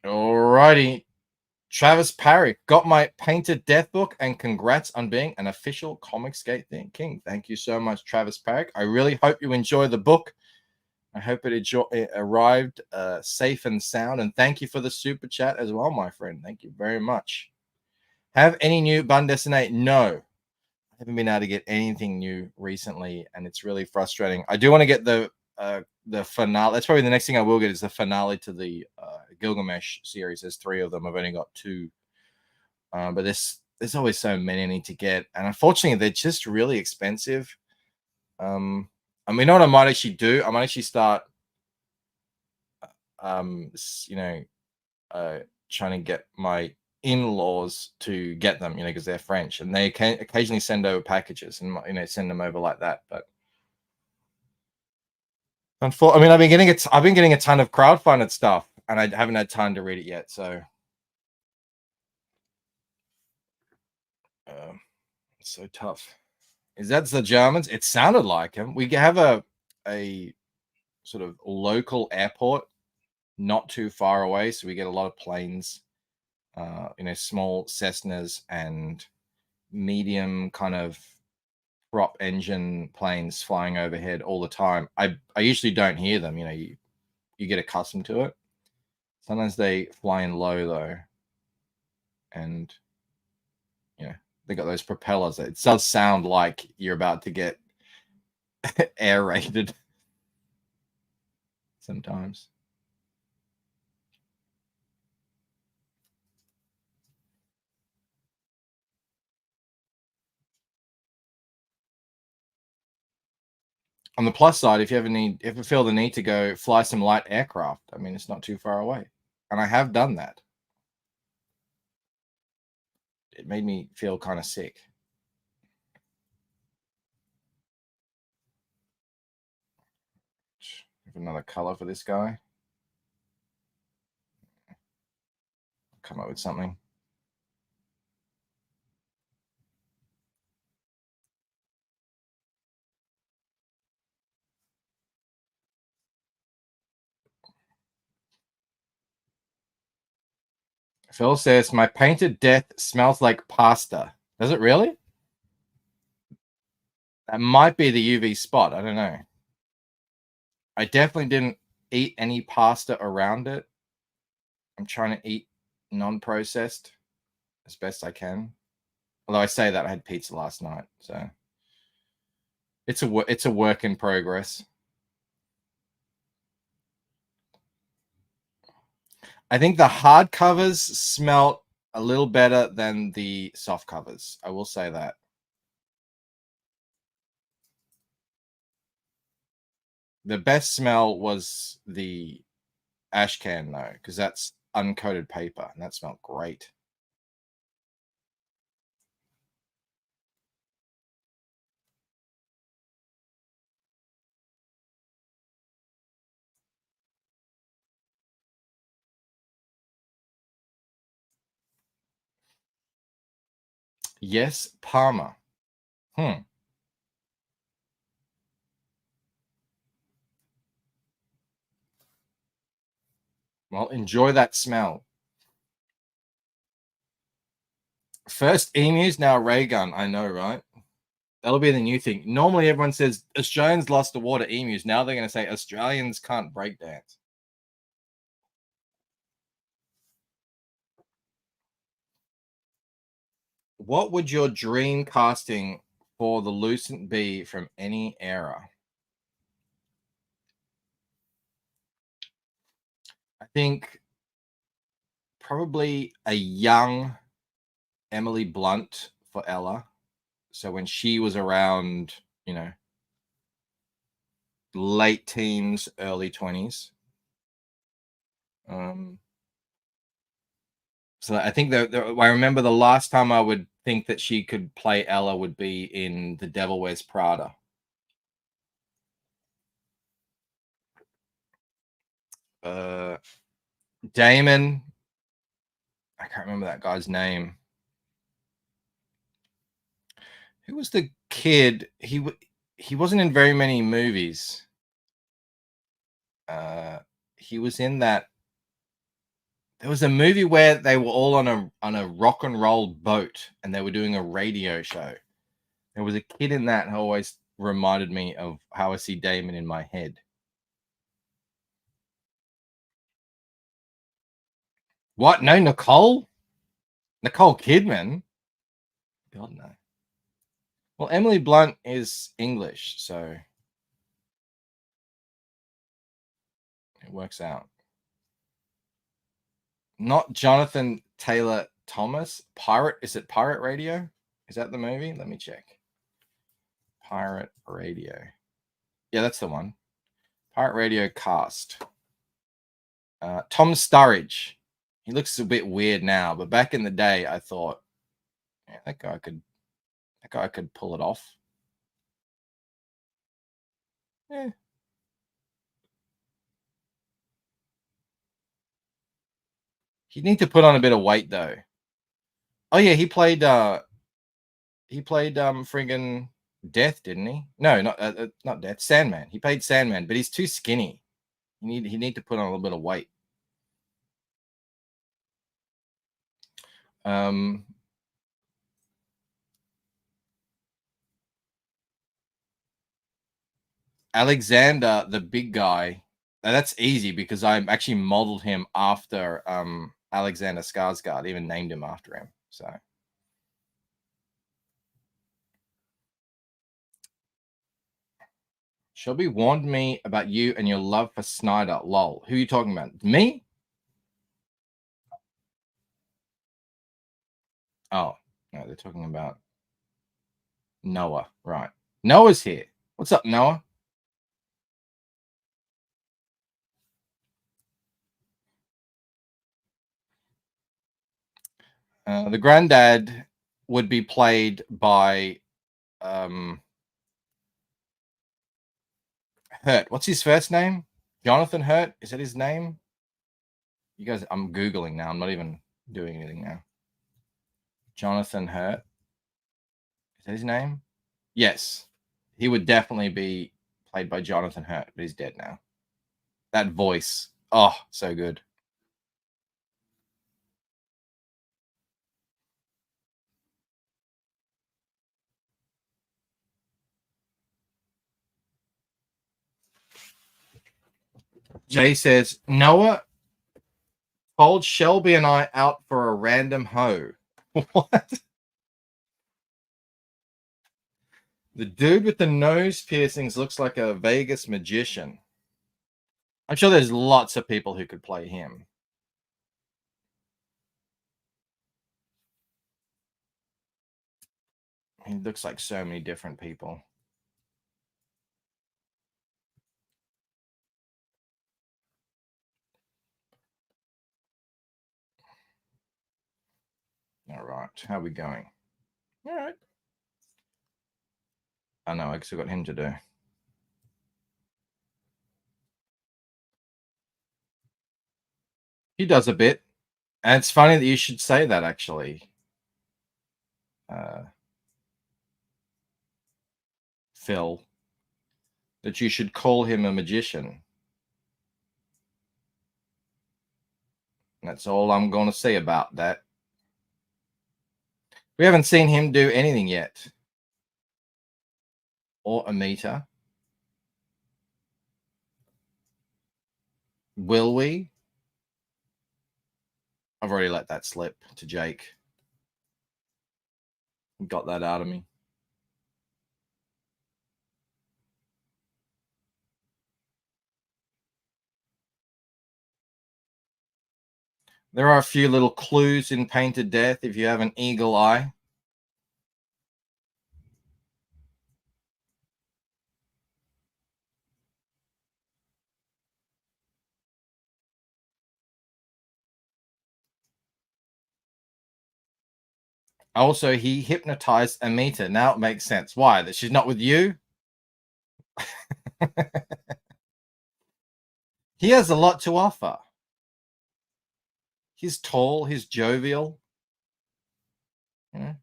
Alrighty. Travis Parry got my Painted Death book, and congrats on being an official Comicsgate King. Thank you so much, Travis Parry. I really hope you enjoy the book. I hope it arrived safe and sound, and thank you for the super chat as well, my friend. Thank you very much. Have any new bande dessinée? No, I haven't been able to get anything new recently, and it's really frustrating. I do want to get the finale. That's probably the next thing I will get, is the finale to the Gilgamesh series. There's 3 of them. I've only got 2, but there's always so many I need to get, and unfortunately they're just really expensive. I mean, you know what I might actually do? I might actually start trying to get my in-laws to get them, because they're French, and they can occasionally send over packages, and send them over like that. But I mean, I've been getting a ton of crowdfunded stuff, and I haven't had time to read it yet. So it's so tough. Is that the Germans? It sounded like them. We have a sort of local airport not too far away, so we get a lot of planes, small Cessnas and medium kind of prop engine planes flying overhead all the time. I usually don't hear them. You get accustomed to it. Sometimes they fly in low though, and they got those propellers. It does sound like you're about to get air raided sometimes. On the plus side, if you ever feel the need to go fly some light aircraft, I mean, it's not too far away, and I have done that. It made me feel kind of sick. Have another color for this guy. Come up with something. Phil says, my Painted Death smells like pasta. Does it really? That might be the UV spot. I don't know. I definitely didn't eat any pasta around it. I'm trying to eat non-processed as best I can. Although I say that I had pizza last night, so it's a work in progress. I think the hard covers smelt a little better than the soft covers. I will say that. The best smell was the ash can though, because that's uncoated paper, and that smelled great. Yes, Parma. Well, enjoy that smell. First emus, now ray gun. I know, right? That'll be the new thing. Normally, everyone says Australians lost the war to emus. Now they're going to say Australians can't break dance. What would your dream casting for the Lucent be from any era? I think probably a young Emily Blunt for Ella. So when she was around, late teens, early 20s. So I think that I remember the last time I would think that she could play Ella would be in The Devil Wears Prada. Damon. I can't remember that guy's name. Who was the kid? He wasn't in very many movies. He was in that. There was a movie where they were all on a rock and roll boat and they were doing a radio show. There was a kid in that who always reminded me of how I see Damon in my head. What? No, Nicole Kidman? God, no. Well, Emily Blunt is English, so it works out. Not Jonathan Taylor Thomas. Pirate? Is it Pirate Radio? Is that the movie? Let me check. Pirate Radio. Yeah, that's the one. Pirate Radio cast. Tom Sturridge. He looks a bit weird now, but back in the day, I thought, yeah, that guy could pull it off. Yeah. He'd need to put on a bit of weight though. Oh yeah, he played friggin' Death, didn't he? No, not Death. Sandman. He played Sandman, but he's too skinny. He need to put on a little bit of weight. Alexander, the big guy. That's easy because I actually modeled him after Alexander Skarsgård, even named him after him. So Shelby warned me about you and your love for Snyder. Lol. Who are you talking about? Me? Oh, no, they're talking about Noah. Right. Noah's here. What's up, Noah? The granddad would be played by Hurt. What's his first name? Jonathan Hurt? Is that his name? You guys, I'm Googling now. I'm not even doing anything now. Jonathan Hurt. Is that his name? Yes. He would definitely be played by Jonathan Hurt, but he's dead now. That voice. Oh, so good. Jay says, Noah told Shelby and I out for a random hoe. What? The dude with the nose piercings looks like a Vegas magician. I'm sure there's lots of people who could play him. He looks like so many different people. All right. How are we going? All right. I know. I guess I've got him to do. He does a bit. And it's funny that you should say that, actually. Phil. That you should call him a magician. That's all I'm going to say about that. We haven't seen him do anything yet. Or Amita. Will we? I've already let that slip to Jake. Got that out of me. There are a few little clues in Painted Death if you have an eagle eye. Also, he hypnotized Amita. Now it makes sense. Why? That she's not with you? He has a lot to offer. He's tall, he's jovial. You know?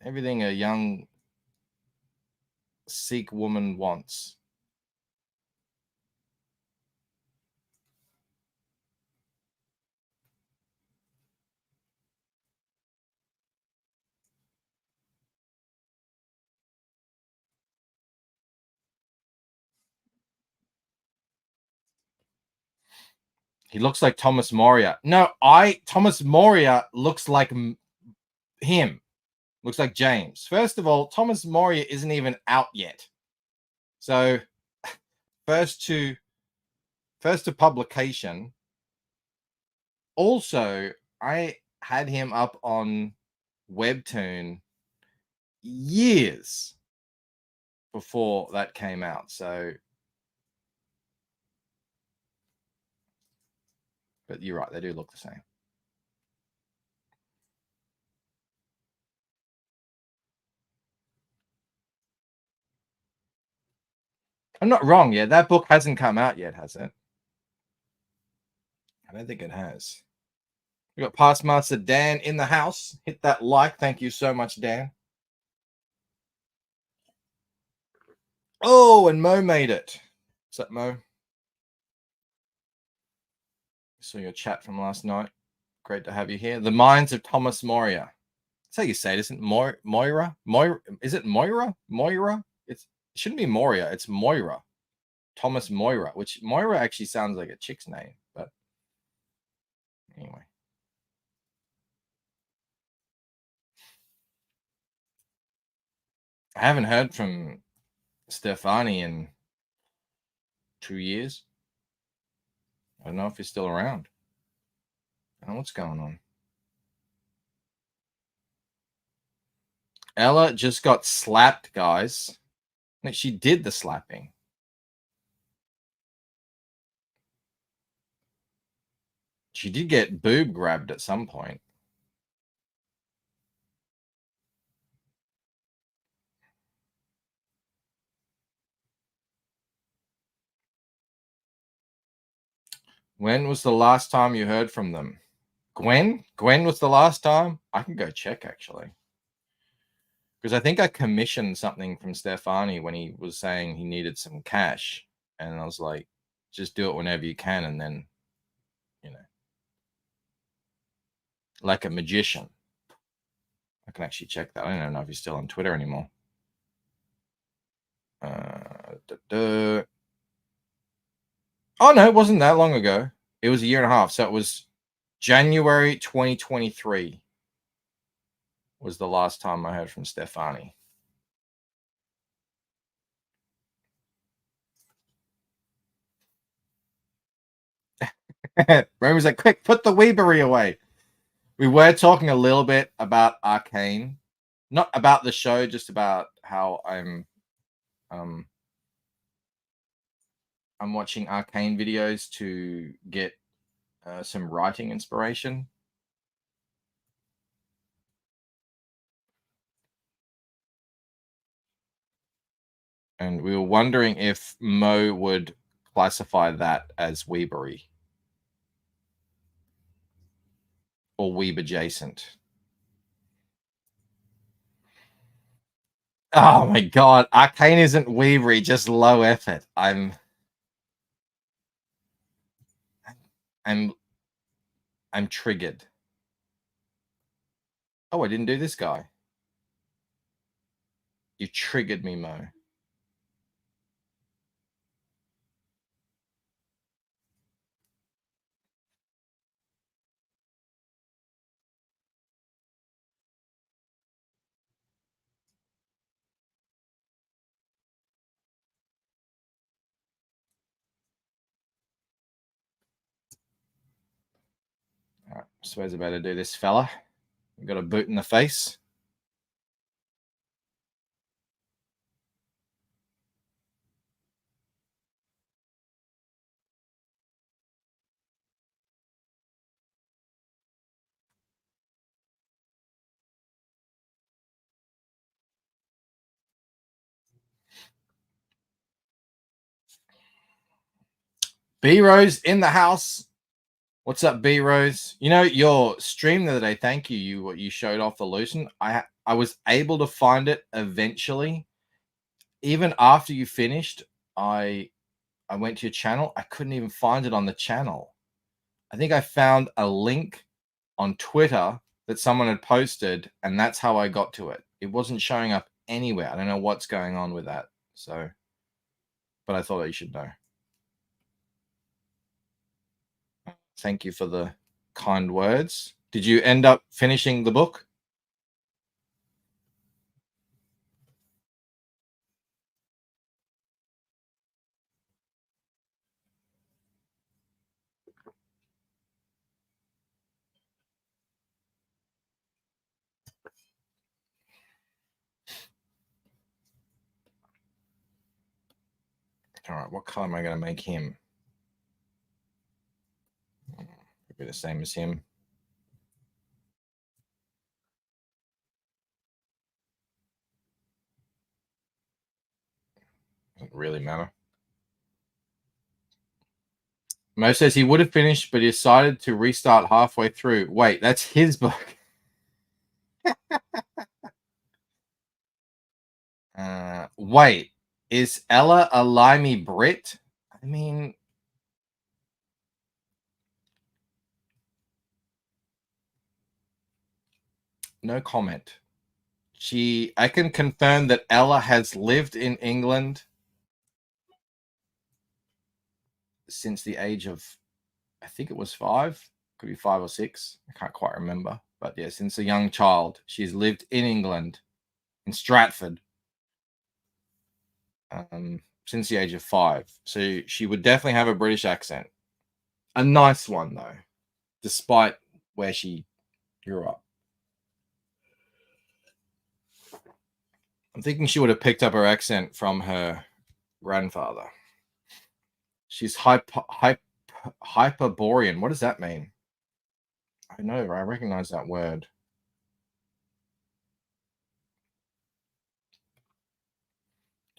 Everything a young Sikh woman wants. He looks like Thomas Moria. No, Thomas Moria looks like him. Looks like James. First of all, Thomas Moria isn't even out yet. So first to publication. Also, I had him up on Webtoon years before that came out. So, but you're right, they do look the same. I'm not wrong yet. That book hasn't come out yet, has it? I don't think it has. We got Past Master Dan in the house. Hit that like. Thank you so much, Dan. Oh, and Mo made it. What's up, Mo? Saw your chat from last night. Great to have you here. The Minds of Thomas Moria. That's how you say it, isn't it? Moira? Is it Moira? Moira? It shouldn't be Moria. It's Moira. Thomas Moira, which Moira actually sounds like a chick's name, but anyway. I haven't heard from Stefani in 2 years. I don't know if he's still around. I don't know what's going on. Ella just got slapped, guys. She did the slapping. She did get boob grabbed at some point. When was the last time you heard from them? Gwen? Gwen was the last time? I can go check, actually. Because I think I commissioned something from Stefani when he was saying he needed some cash. And I was like, just do it whenever you can. And then, you know, like a magician. I can actually check that. I don't know if he's still on Twitter anymore. Oh, no, it wasn't that long ago. It was a year and a half. So it was January 2023 was the last time I heard from Stefani. Rome was like, quick, put the Weebery away. We were talking a little bit about Arcane. Not about the show, just about how I'm watching Arcane videos to get some writing inspiration. And we were wondering if Mo would classify that as Weebery or Weeb adjacent. Oh my god, Arcane isn't Weebery, just low effort. I'm triggered. Oh, I didn't do this guy. You triggered me, Mo. All right, I suppose I better do this, fella. You got a boot in the face. B Rose in the house. What's up, B Rose? You know, your stream the other day, thank you. You showed off the Lucent. I was able to find it eventually. Even after you finished, I went to your channel. I couldn't even find it on the channel. I think I found a link on Twitter that someone had posted, and that's how I got to it. It wasn't showing up anywhere. I don't know what's going on with that. So, but I thought you should know. Thank you for the kind words. Did you end up finishing the book? All right, what color am I going to make him? Be the same as him. Doesn't really matter. Mo says he would have finished, but he decided to restart halfway through. Wait, that's his book. Wait, is Ella a limey Brit? I mean, no comment. I can confirm that Ella has lived in England since the age of, I think it was 5, could be 5 or 6. I can't quite remember, but yeah, since a young child, she's lived in England, in Stratford, since the age of 5. So she would definitely have a British accent. A nice one, though, despite where she grew up. I'm thinking she would have picked up her accent from her grandfather. She's Hyperborean. What does that mean? I know, I recognize that word.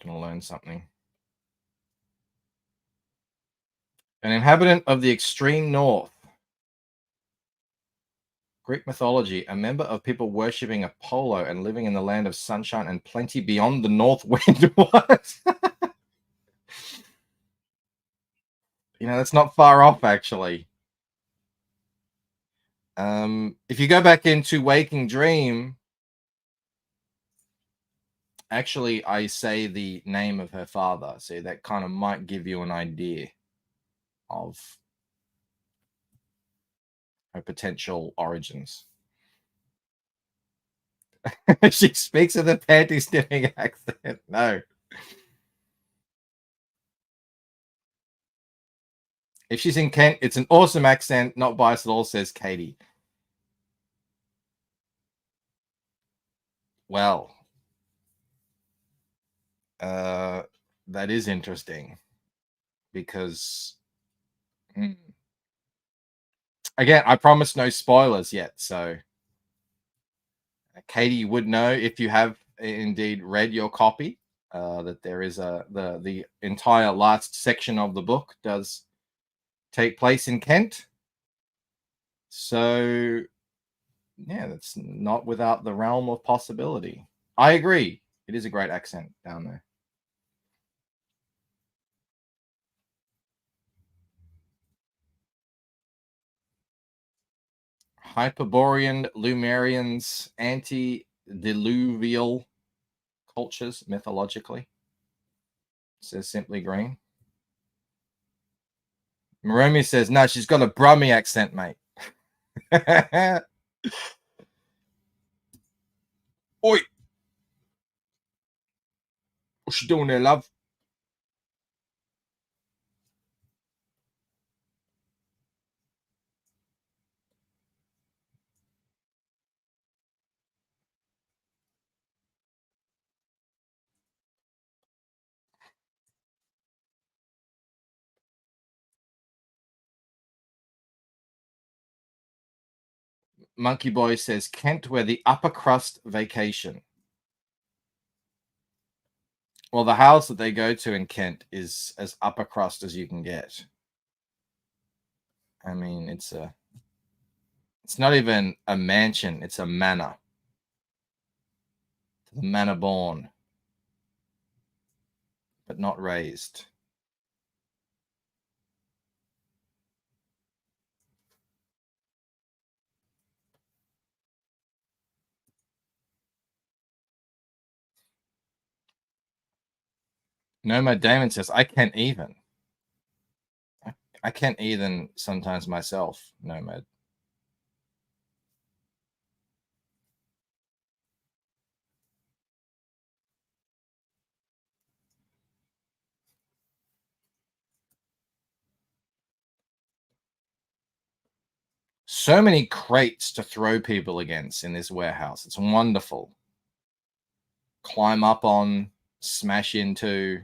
Gonna learn something. An inhabitant of the extreme north. Greek mythology, a member of people worshipping Apollo and living in the land of sunshine and plenty beyond the north wind. What? You know, that's not far off, actually. If you go back into Waking Dream, actually, I say the name of her father, so that kind of might give you an idea of her potential origins. She speaks with a panty sniffing accent. No. If she's in Kent, it's an awesome accent, not biased at all, says Katie. Well, that is interesting because, again, I promise no spoilers yet. So, Katie would know if you have indeed read your copy that there is the entire last section of the book does take place in Kent. So, yeah, that's not without the realm of possibility. I agree. It is a great accent down there. Hyperborean, Lumerians, antediluvial cultures mythologically, says Simply Green. Maromi says, no, she's got a Brummy accent, mate. Oi. What's she doing there, love? Monkey Boy says, Kent, where the upper crust vacation. Well, the house that they go to in Kent is as upper crust as you can get. I mean, it's not even a mansion, it's a manor. The manor born, but not raised. Nomad Damon says, I can't even. I can't even sometimes myself, Nomad. So many crates to throw people against in this warehouse. It's wonderful. Climb up on, smash into.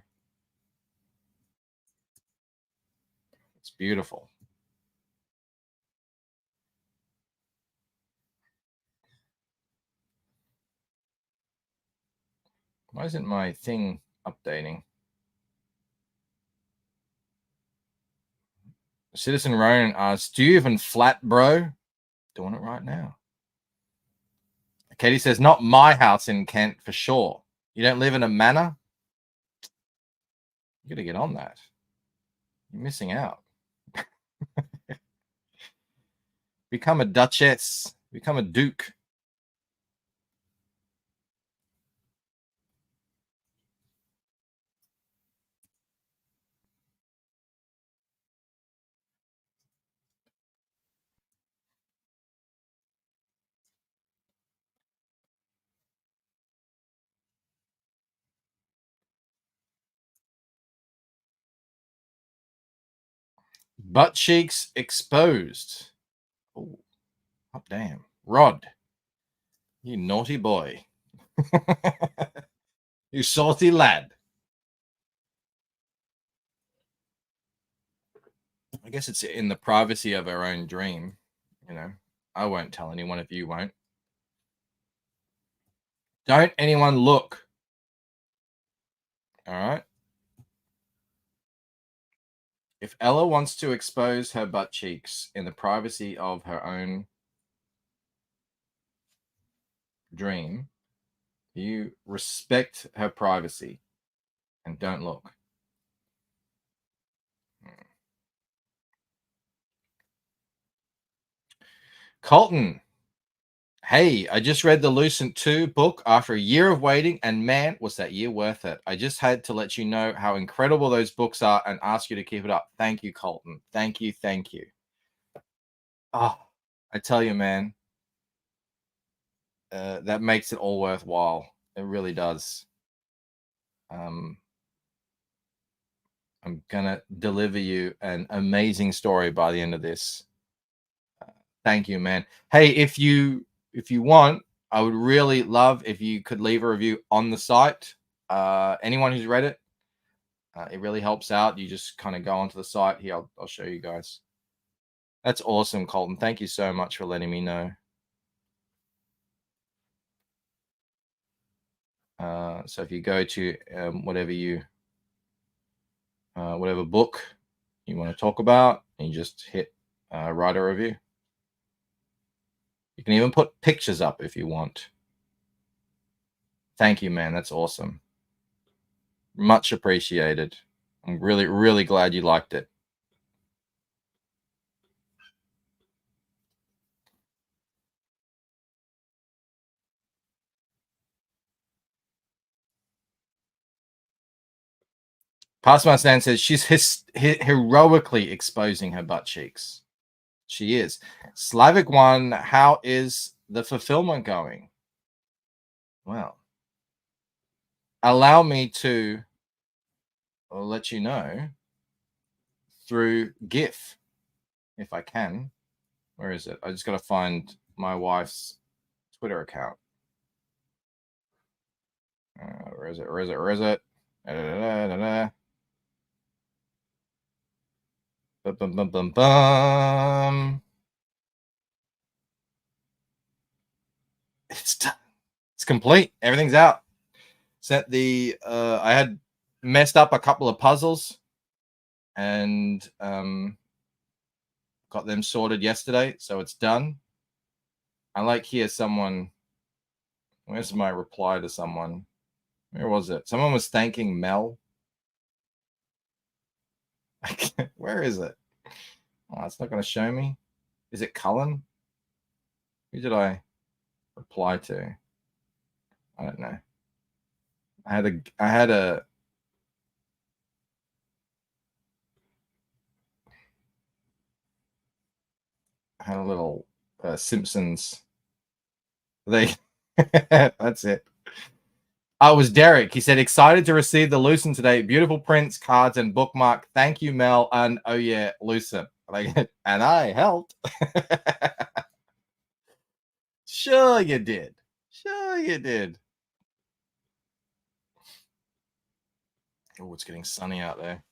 It's beautiful. Why isn't my thing updating? Citizen Ronan asks, do you even flat, bro? Doing it right now. Katie says, not my house in Kent for sure. You don't live in a manor? You got to get on that. You're missing out. Become a duchess. Become a duke. Butt cheeks exposed. Oh, damn. Rod, you naughty boy. You salty lad. I guess it's in the privacy of our own dream. You know, I won't tell anyone if you won't. Don't anyone look. All right. If Ella wants to expose her butt cheeks in the privacy of her own dream, you respect her privacy and don't look. Colton, hey, I just read the Lucent 2 book after a year of waiting, and man, was that year worth it. I just had to let you know how incredible those books are and ask you to keep it up. Thank you, Colton. Thank you. Thank you. Oh, I tell you, man, that makes it all worthwhile. It really does. I'm gonna deliver you an amazing story by the end of this. Thank you, man. Hey, if you want, I would really love if you could leave a review on the site. Anyone who's read it, it really helps out. You just kind of go onto the site here. I'll show you guys. That's awesome, Colton. Thank you so much for letting me know. So if you go to whatever book you want to talk about, and you just hit write a review. You can even put pictures up if you want. Thank you, man. That's awesome. Much appreciated. I'm really, really glad you liked it. Passman Stan says she's heroically exposing her butt cheeks. She is. Slavic One, how is the fulfillment going? Well, allow me to let you know through GIF, if I can. Where is it? I just got to find my wife's Twitter account. Where is it? Where is it? Where is it? Bum, bum, bum, bum, bum. It's done. It's complete. Everything's out. Sent the I had messed up a couple of puzzles, and got them sorted yesterday, so it's done. I like here someone. Where's my reply to someone? Where was it? Someone was thanking Mel. Where is it? Oh, it's not going to show me. Is it Cullen? Who did I reply to? I don't know. I had a little Simpsons. They that's it. Oh, it was Derek. He said, excited to receive the Lucent today. Beautiful prints, cards, and bookmark. Thank you, Mel. And oh yeah, Lucent. Like, and I helped. Sure you did. Sure you did. Oh, it's getting sunny out there.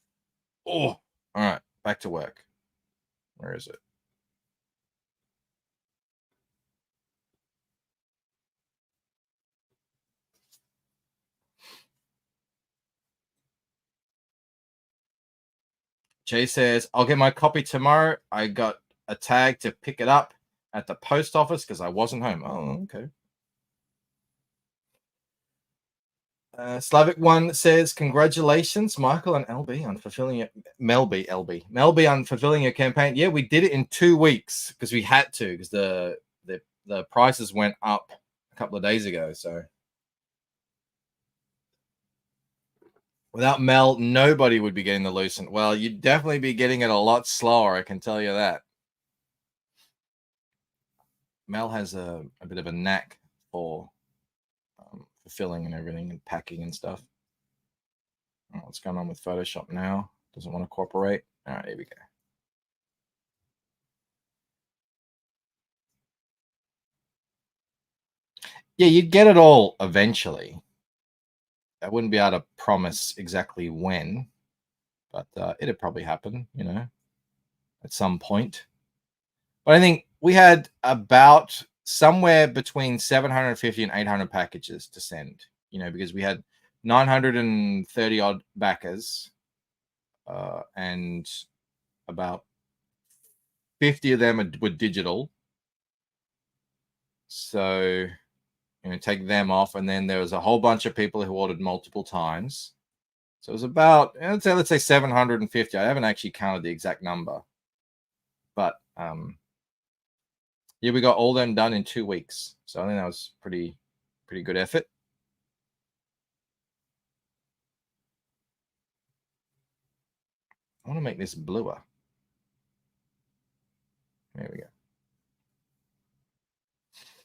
Oh, all right. Back to work. Where is it? Jay says, I'll get my copy tomorrow. I got a tag to pick it up at the post office because I wasn't home. Oh, okay. Slavic One says, congratulations, Michael and LB, on fulfilling it. Melby on fulfilling your campaign. Yeah, we did it in 2 weeks because we had to, because the prices went up a couple of days ago. So without Mel, nobody would be getting the Lucent. Well, you'd definitely be getting it a lot slower, I can tell you that. Mel has a bit of a knack for fulfilling and everything and packing and stuff. Oh, what's going on with Photoshop now? Doesn't want to cooperate. All right, here we go. Yeah, you'd get it all eventually. I wouldn't be able to promise exactly when, but it'd probably happen, you know, at some point. But I think we had about somewhere between 750 and 800 packages to send, you know, because we had 930 odd backers and about 50 of them were digital. So, you know, take them off. And then there was a whole bunch of people who ordered multiple times. So it was about, let's say 750. I haven't actually counted the exact number. But yeah, we got all them done in 2 weeks. So I think that was pretty good effort. I want to make this bluer. There we go.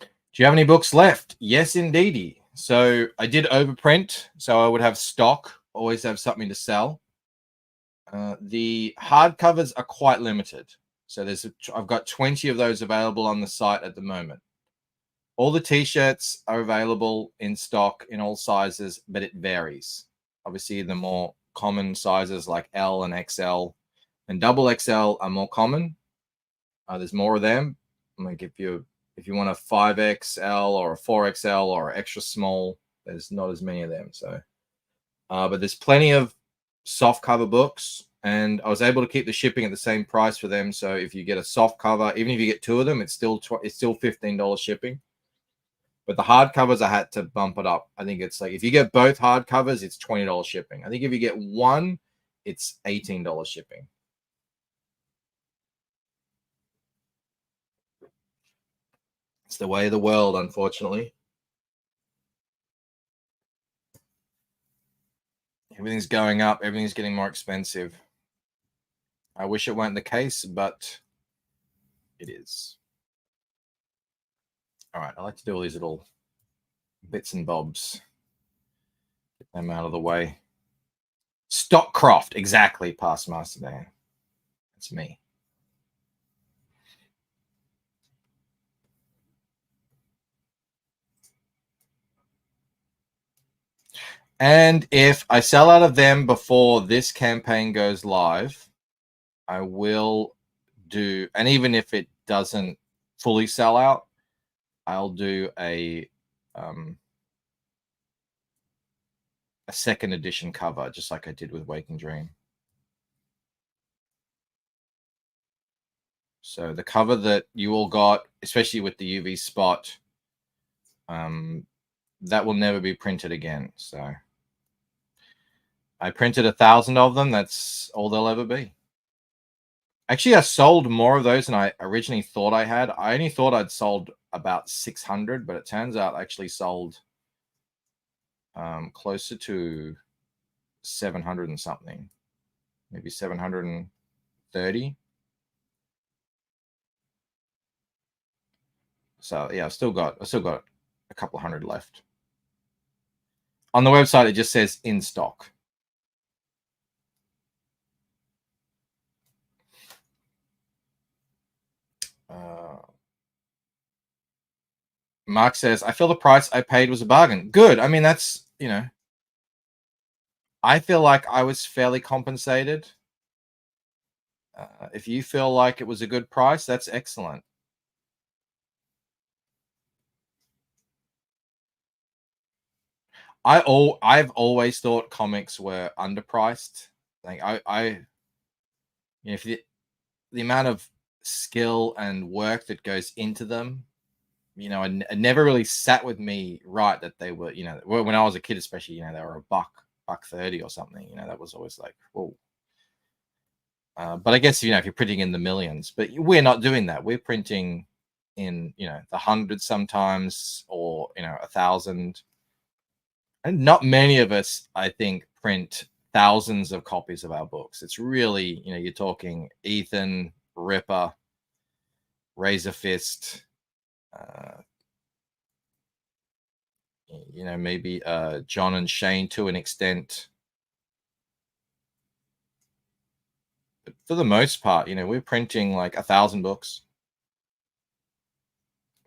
Do you have any books left? Yes, indeedy. So I did overprint, so I would have stock, always have something to sell. The hardcovers are quite limited. So I've got 20 of those available on the site at the moment. All the t-shirts are available in stock in all sizes, but it varies. Obviously, the more common sizes like L and XL and double XL are more common. There's more of them. I'm going to give you, if you want a 5XL or a 4XL or extra small, there's not as many of them. So, but there's plenty of soft cover books, and I was able to keep the shipping at the same price for them. So if you get a soft cover, even if you get 2 of them, it's still $15 shipping. But the hardcovers, I had to bump it up. I think it's like if you get both hardcovers, it's $20 shipping. I think if you get one, it's $18 shipping. It's the way of the world, unfortunately. Everything's going up. Everything's getting more expensive. I wish it weren't the case, but it is. All right, I like to do all these little bits and bobs. Get them out of the way. Stockcroft, exactly, past Master Dan. That's me. And if I sell out of them before this campaign goes live, I will do, and even if it doesn't fully sell out, I'll do a second edition cover, just like I did with Waking Dream. So the cover that you all got, especially with the UV spot, that will never be printed again. So I printed 1,000 of them. That's all they'll ever be. Actually, I sold more of those than I originally thought I had. I only thought I'd sold about 600, but it turns out I actually sold closer to 700 and something, maybe 730. So yeah, I still got a couple hundred left. On the website, it just says in stock. Mark says, I feel the price I paid was a bargain. Good. I mean, that's, you know, I feel like I was fairly compensated. If you feel like it was a good price, that's excellent. I've always thought comics were underpriced. Like you know, if the amount of skill and work that goes into them, you know, it never really sat with me right that they were, you know, when I was a kid, especially, you know, they were $1.30 or something. You know, that was always like, whoa. But I guess, you know, if you're printing in the millions, but we're not doing that. We're printing in, you know, the hundreds sometimes, or, you know, 1,000. And not many of us, I think, print thousands of copies of our books. It's really, you know, you're talking Ethan, Ripper, Razor Fist, you know, maybe John and Shane to an extent. But for the most part, you know, we're printing like 1,000 books,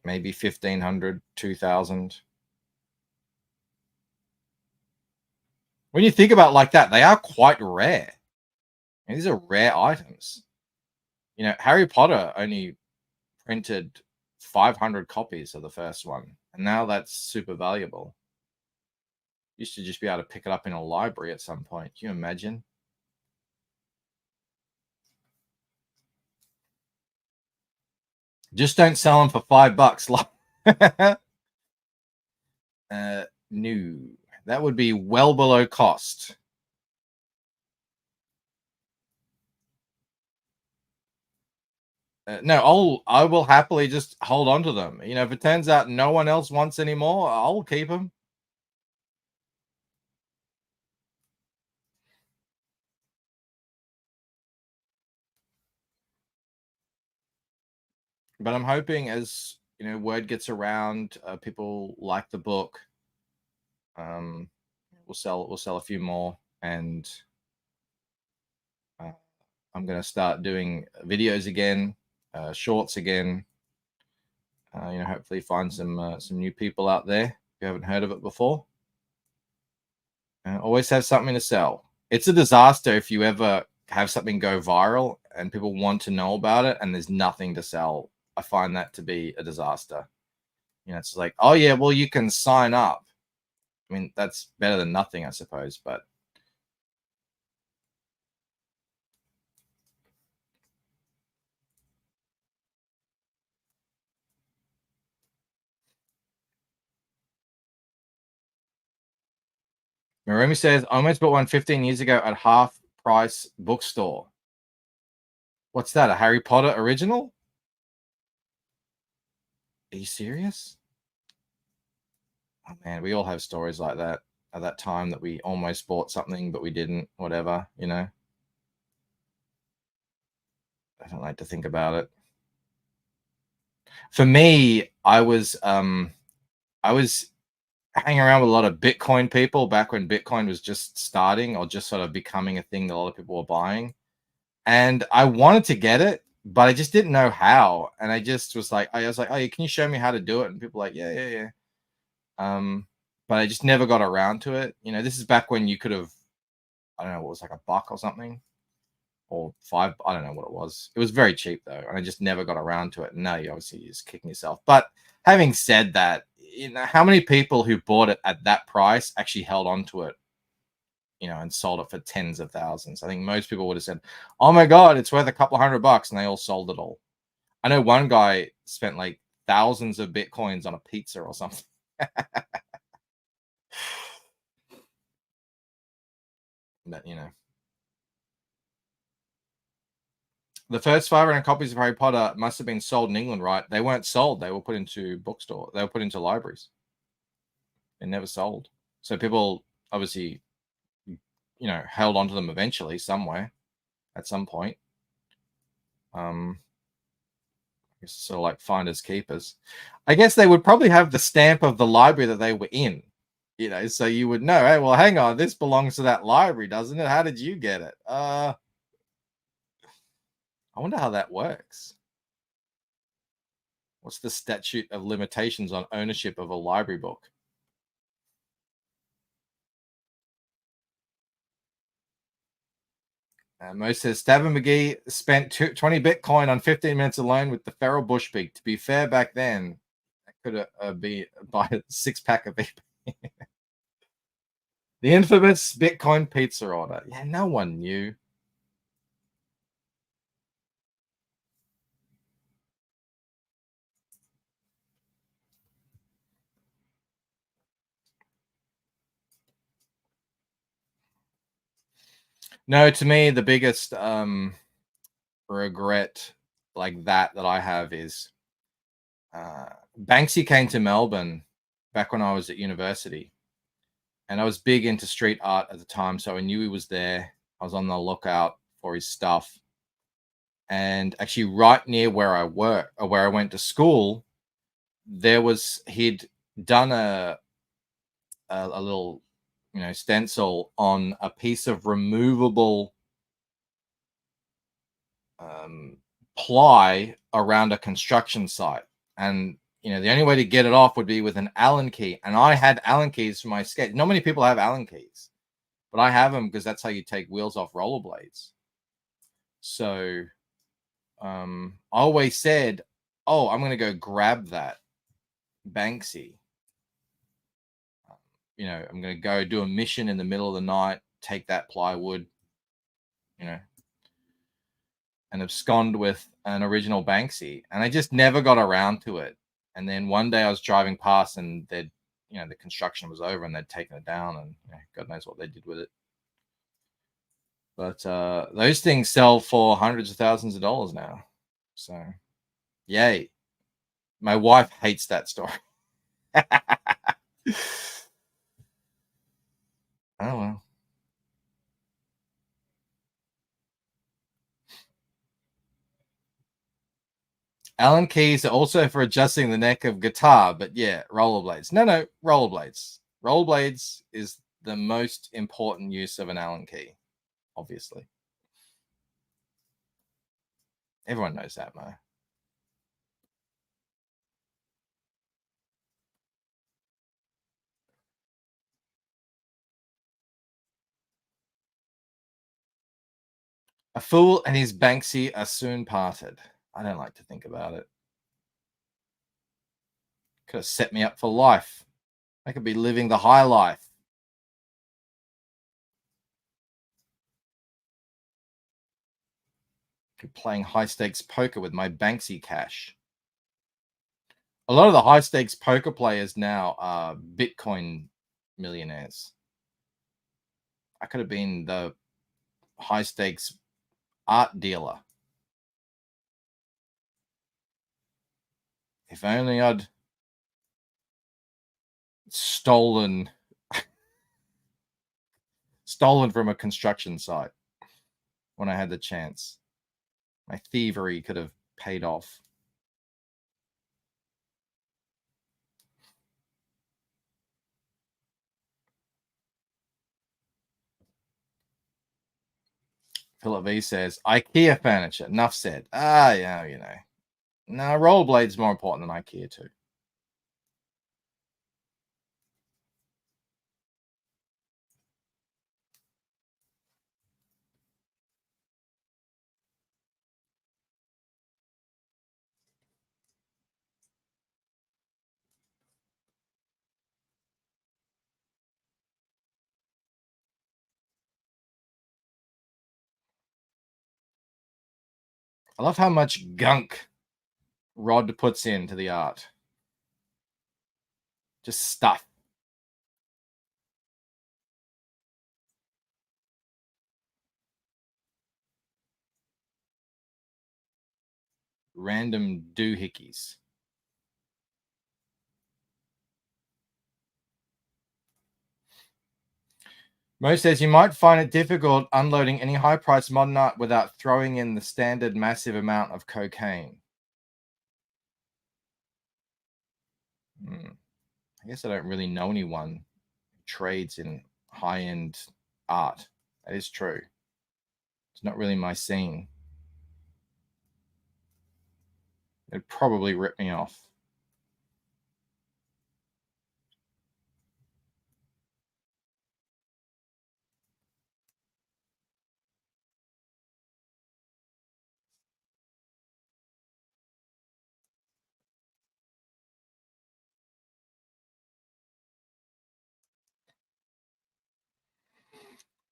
maybe 1,500, 2,000. When you think about it like that, they are quite rare. And these are rare items. You know, Harry Potter only printed 500 copies of the first one, and now that's super valuable. Used to just be able to pick it up in a library at some point. Can you imagine? Just don't sell them for $5. No, that would be well below cost. No, I will happily just hold on to them. You know, if it turns out no one else wants any more, I'll keep them. But I'm hoping, as you know, word gets around, people like the book. We'll sell a few more, and I'm going to start doing videos again, shorts again. You know, hopefully find some new people out there who haven't heard of it before. Always have something to sell. It's a disaster if you ever have something go viral and people want to know about it and there's nothing to sell. I find that to be a disaster. You know, it's like, oh yeah, well, you can sign up. I mean, that's better than nothing, I suppose, but Marumi says, I almost bought one 15 years ago at half price bookstore. What's that? A Harry Potter original? Are you serious? Oh man, we all have stories like that at that time that we almost bought something, but we didn't, whatever, you know. I don't like to think about it. For me, I was hanging around with a lot of Bitcoin people back when Bitcoin was just starting or just sort of becoming a thing that a lot of people were buying. And I wanted to get it, but I just didn't know how. And I just was like, oh, can you show me how to do it? And people were like, yeah. But I just never got around to it. You know, this is back when you could have, I don't know, what was like $1 or something, or $5. I don't know what it was. It was very cheap though, and I just never got around to it. And now you obviously you're just kicking yourself. But having said that, you know, how many people who bought it at that price actually held on to it, you know, and sold it for tens of thousands? I think most people would have said, oh my God, it's worth a couple $100, and they all sold it all. I know one guy spent like thousands of bitcoins on a pizza or something. But you know, the first 500 copies of Harry Potter must have been sold in England, right? They weren't sold. They were put into bookstore. They were put into libraries. They never sold. So people obviously, you know, held onto them eventually somewhere at some point. It's sort of like finders keepers. I guess they would probably have the stamp of the library that they were in, you know, so you would know, hey, well, hang on, this belongs to that library, doesn't it? How did you get it? I wonder how that works. What's the statute of limitations on ownership of a library book? Mo says Stabber McGee spent 20 Bitcoin on 15 minutes alone with the feral bushbeak. To be fair, back then, that could be buy a 6-pack of vape. The infamous Bitcoin pizza order. Yeah, no one knew. No, to me, the biggest regret like that I have is Banksy came to Melbourne back when I was at university, and I was big into street art at the time, so I knew he was there. I was on the lookout for his stuff, and actually, right near where I work or where I went to school, he'd done a little, you know, stencil on a piece of removable ply around a construction site, and you know the only way to get it off would be with an Allen key, and I had Allen keys for my skate. Not many people have Allen keys, but I have them because that's how you take wheels off rollerblades. So I always said, oh, I'm going to go grab that Banksy. You know, I'm going to go do a mission in the middle of the night, take that plywood, you know, and abscond with an original Banksy. And I just never got around to it. And then one day I was driving past and they'd, you know, the construction was over and they'd taken it down, and you know, God knows what they did with it. But those things sell for hundreds of thousands of dollars now. So, yay. My wife hates that story. Oh, well. Allen keys are also for adjusting the neck of guitar, but yeah, rollerblades. No, rollerblades. Rollerblades is the most important use of an Allen key, obviously. Everyone knows that, Mo. A fool and his Banksy are soon parted. I don't like to think about it. Could have set me up for life. I could be living the high life. Could be playing high stakes poker with my Banksy cash. A lot of the high stakes poker players now are Bitcoin millionaires. I could have been the high stakes art dealer. If only I'd stolen from a construction site when I had the chance. My thievery could have paid off. Philip V says, IKEA furniture. Enough said. Yeah, you know. No, rollerblades more important than IKEA too. I love how much gunk Rod puts into the art. Just stuff. Random doohickeys. Mo says you might find it difficult unloading any high-priced modern art without throwing in the standard massive amount of cocaine. I guess I don't really know anyone who trades in high-end art. That is true. It's not really my scene. It'd probably rip me off.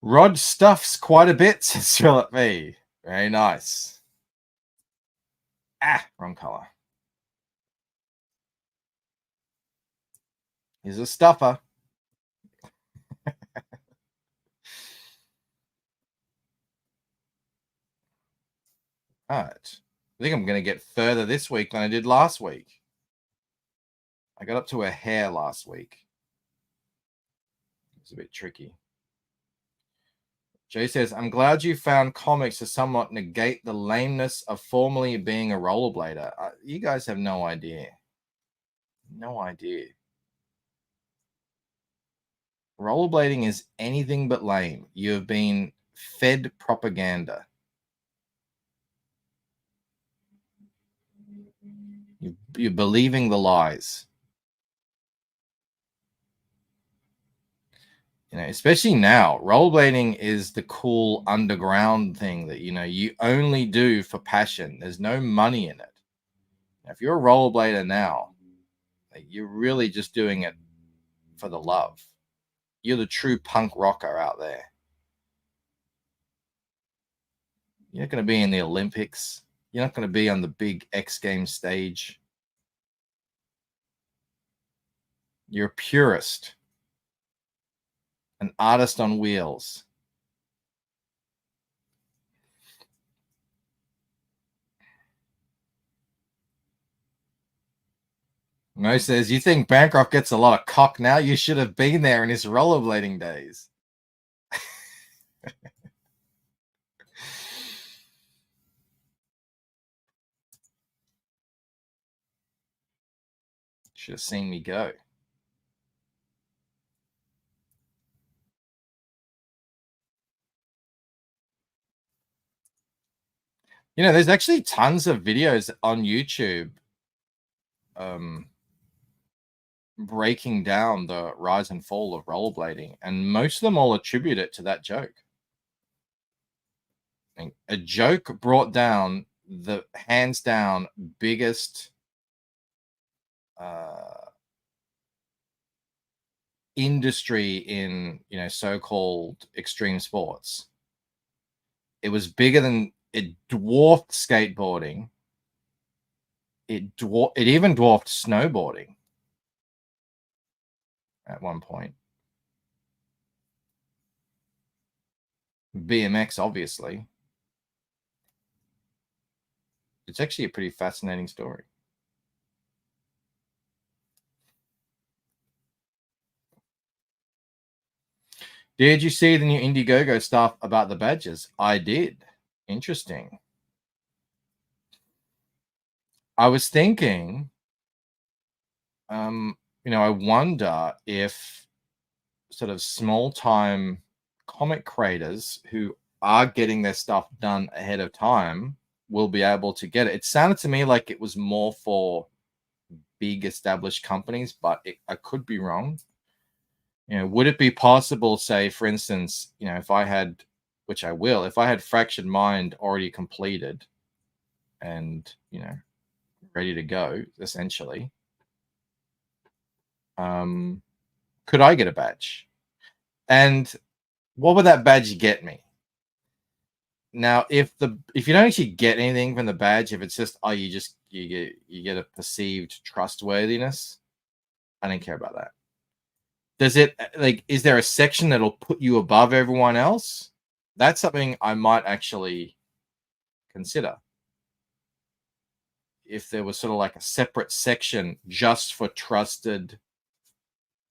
Rod stuffs quite a bit, says Philip V. Very nice. Ah, wrong color. He's a stuffer. All right. I think I'm going to get further this week than I did last week. I got up to a hair last week. It's a bit tricky. Jay says, I'm glad you found comics to somewhat negate the lameness of formerly being a rollerblader. You guys have no idea. No idea. Rollerblading is anything but lame. You have been fed propaganda. You're believing the lies. You know, especially now, rollerblading is the cool underground thing that, you know, you only do for passion. There's no money in it. Now, if you're a rollerblader now, you're really just doing it for the love. You're the true punk rocker out there. You're not going to be in the Olympics. You're not going to be on the big X Games stage. You're a purist. An artist on wheels. Mo says, you think Bancroft gets a lot of cock now? You should have been there in his rollerblading days. Should have seen me go. You know, there's actually tons of videos on YouTube breaking down the rise and fall of rollerblading, and most of them all attribute it to that joke. A joke brought down the hands down biggest industry in, you know, so-called extreme sports. It was bigger than, it dwarfed skateboarding. It even dwarfed snowboarding at one point. BMX, obviously. It's actually a pretty fascinating story. Did you see the new Indiegogo stuff about the badges? I did. Interesting. I was thinking, you know, I wonder if sort of small-time comic creators who are getting their stuff done ahead of time will be able to get it. It sounded to me like it was more for big established companies, but I could be wrong. You know, would it be possible, say, for instance, you know, if I had, which I will, if I had Fractured Mind already completed and, you know, ready to go, essentially, could I get a badge? And what would that badge get me? Now, if you don't actually get anything from the badge, if it's just, oh, you you get a perceived trustworthiness. I don't care about that. Does it, like, is there a section that'll put you above everyone else? That's something I might actually consider. If there was sort of like a separate section just for trusted,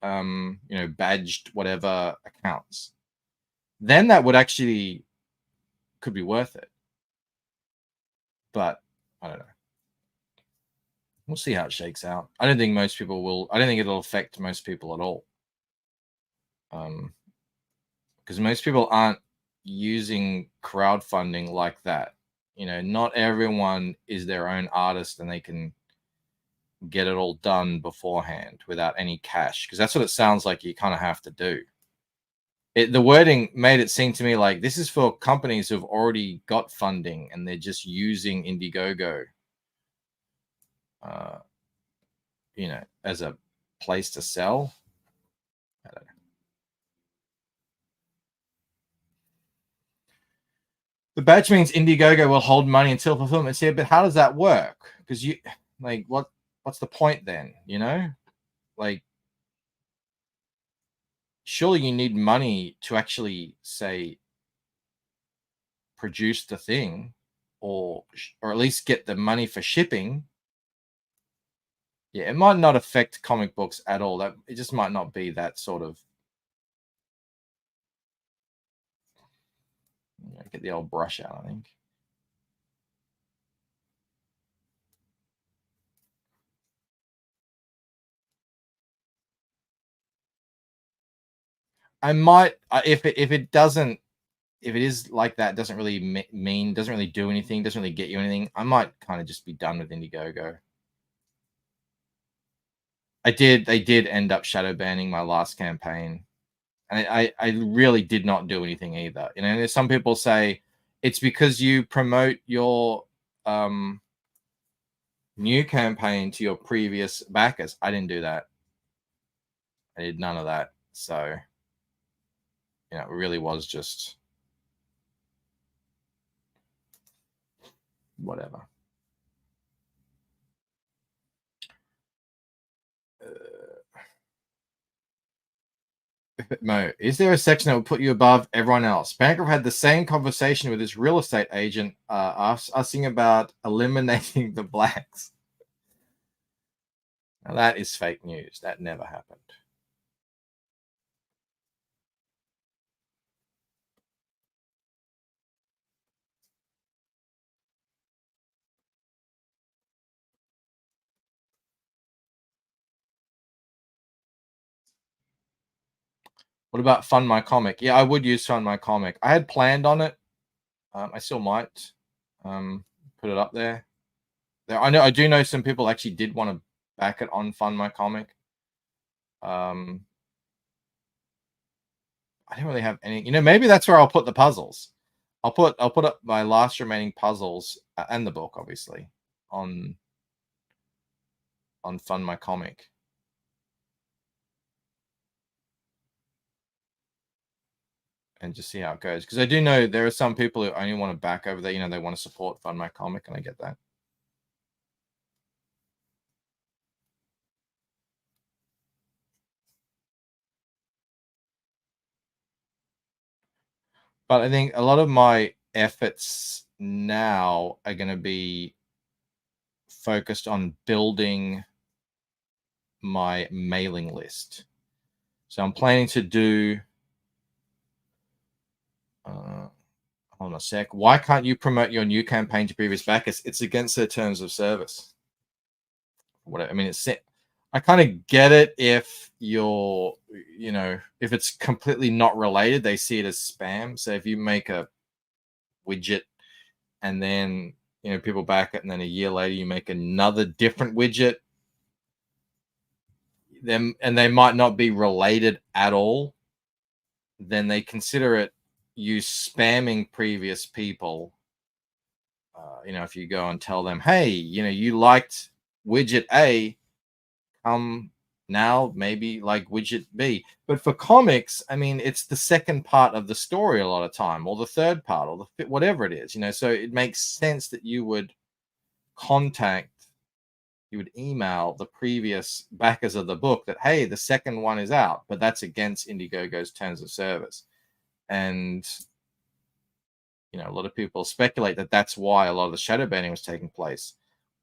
badged whatever accounts, then that would actually could be worth it. But I don't know. We'll see how it shakes out. I don't think most people will. I don't think it'll affect most people at all. Because most people aren't using crowdfunding like that. Not everyone is their own artist and they can get it all done beforehand without any cash. Because that's what it sounds like you kind of have to do. The wording made it seem to me like this is for companies who've already got funding and they're just using Indiegogo, as a place to sell. I don't know. The badge means Indiegogo will hold money until fulfillment. See, but how does that work? Because what's the point then? Like, surely you need money to actually say produce the thing, or at least get the money for shipping. Yeah, it might not affect comic books at all. That it just might not be that sort of. Get the old brush out, I think. I might, if it is like that, doesn't really doesn't really do anything, doesn't really get you anything, I might kind of just be done with Indiegogo. They did end up shadow banning my last campaign. And I really did not do anything either. There's some people say it's because you promote your new campaign to your previous backers. I didn't do that. I did none of that. So, it really was just whatever. Mo, is there a section that will put you above everyone else? Bancroft had the same conversation with his real estate agent, asking about eliminating the blacks. Now that is fake news. That never happened. What about Fund My Comic? Yeah, I would use Fund My Comic. I had planned on it. I still might put it up there. I do know some people actually did want to back it on Fund My Comic. I don't really have any. Maybe that's where I'll put the puzzles. I'll put up my last remaining puzzles and the book, obviously, on Fund My Comic. And just see how it goes. Because I do know there are some people who only want to back over there. They want to support Fund My Comic, and I get that. But I think a lot of my efforts now are going to be focused on building my mailing list. So I'm planning to do... hold on a sec. Why can't you promote your new campaign to previous backers? It's against their terms of service. I kind of get it if you're, if it's completely not related, they see it as spam. So if you make a widget and then, people back it, and then a year later you make another different widget, and they might not be related at all, then they consider it you spamming previous people. If you go and tell them, hey, you liked widget A, come now maybe like widget B. But for comics, it's the second part of the story a lot of time, or the third part, or whatever it is, so it makes sense that you would contact you would email the previous backers of the book that, hey, the second one is out, but that's against Indiegogo's terms of service. And a lot of people speculate that that's why a lot of the shadow banning was taking place.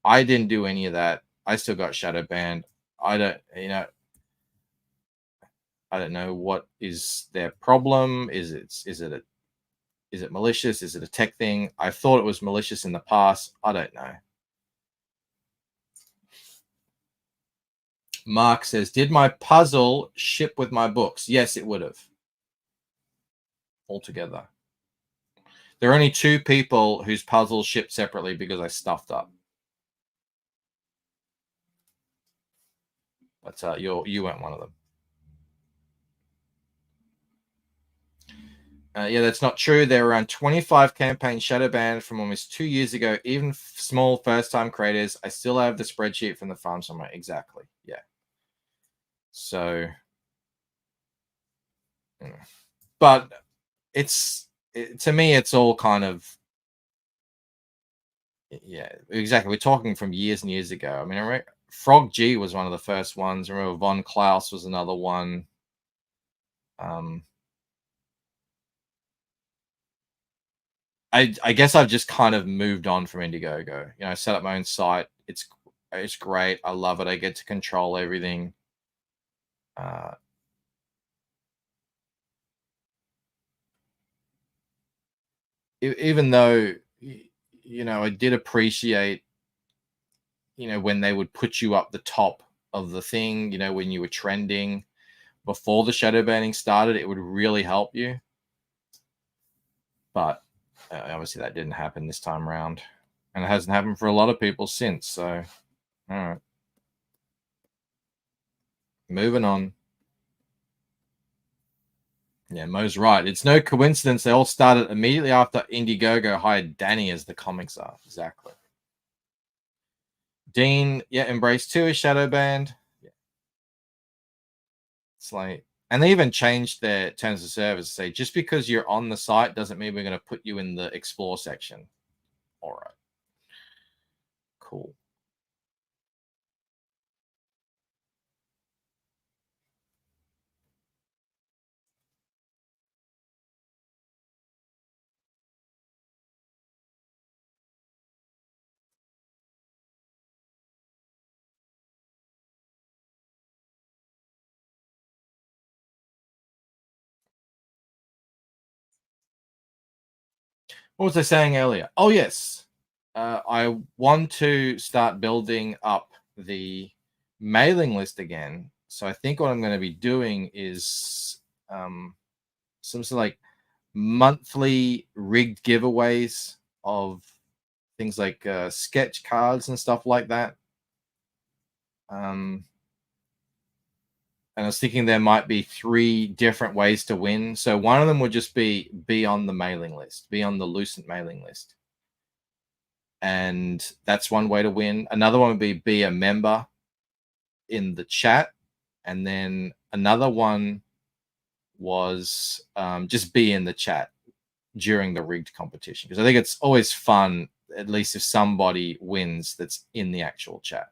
I didn't do any of that. I still got shadow banned. I don't know what is their problem. Is it malicious? Is it a tech thing? I thought it was malicious in the past. I don't know. Mark says, did my puzzle ship with my books? Yes, it would have. Altogether. There are only 2 people whose puzzles shipped separately because I stuffed up. But you weren't one of them. Yeah, that's not true. There are around 25 campaigns shadow banned from almost 2 years ago. Even small first-time creators. I still have the spreadsheet from the farm somewhere. Exactly. Yeah. So, but to me, it's all kind of, yeah, exactly. We're talking from years and years ago. I mean, I remember Frog G was one of the first ones. I remember Von Klaus was another one. I guess I've just kind of moved on from Indiegogo. I set up my own site. It's great. I love it. I get to control everything. Even though I did appreciate when they would put you up the top of the thing, when you were trending before the shadow banning started, it would really help you. But obviously that didn't happen this time around, and it hasn't happened for a lot of people since. So, all right, moving on. Yeah, Mo's right. It's no coincidence they all started immediately after Indiegogo hired Danny as the comics art. Exactly. Dean, yeah, Embrace 2 is shadow banned. Yeah. It's like, and they even changed their terms of service to say, just because you're on the site doesn't mean we're going to put you in the explore section. All right. Cool. What was I saying earlier? Oh, yes. I want to start building up the mailing list again. So I think what I'm going to be doing is some sort of like monthly rigged giveaways of things like sketch cards and stuff like that. And I was thinking there might be 3 different ways to win. So one of them would just be on the mailing list, be on the Lucent mailing list. And that's one way to win. Another one would be a member in the chat. And then another one was just be in the chat during the rigged competition. Because I think it's always fun, at least if somebody wins that's in the actual chat.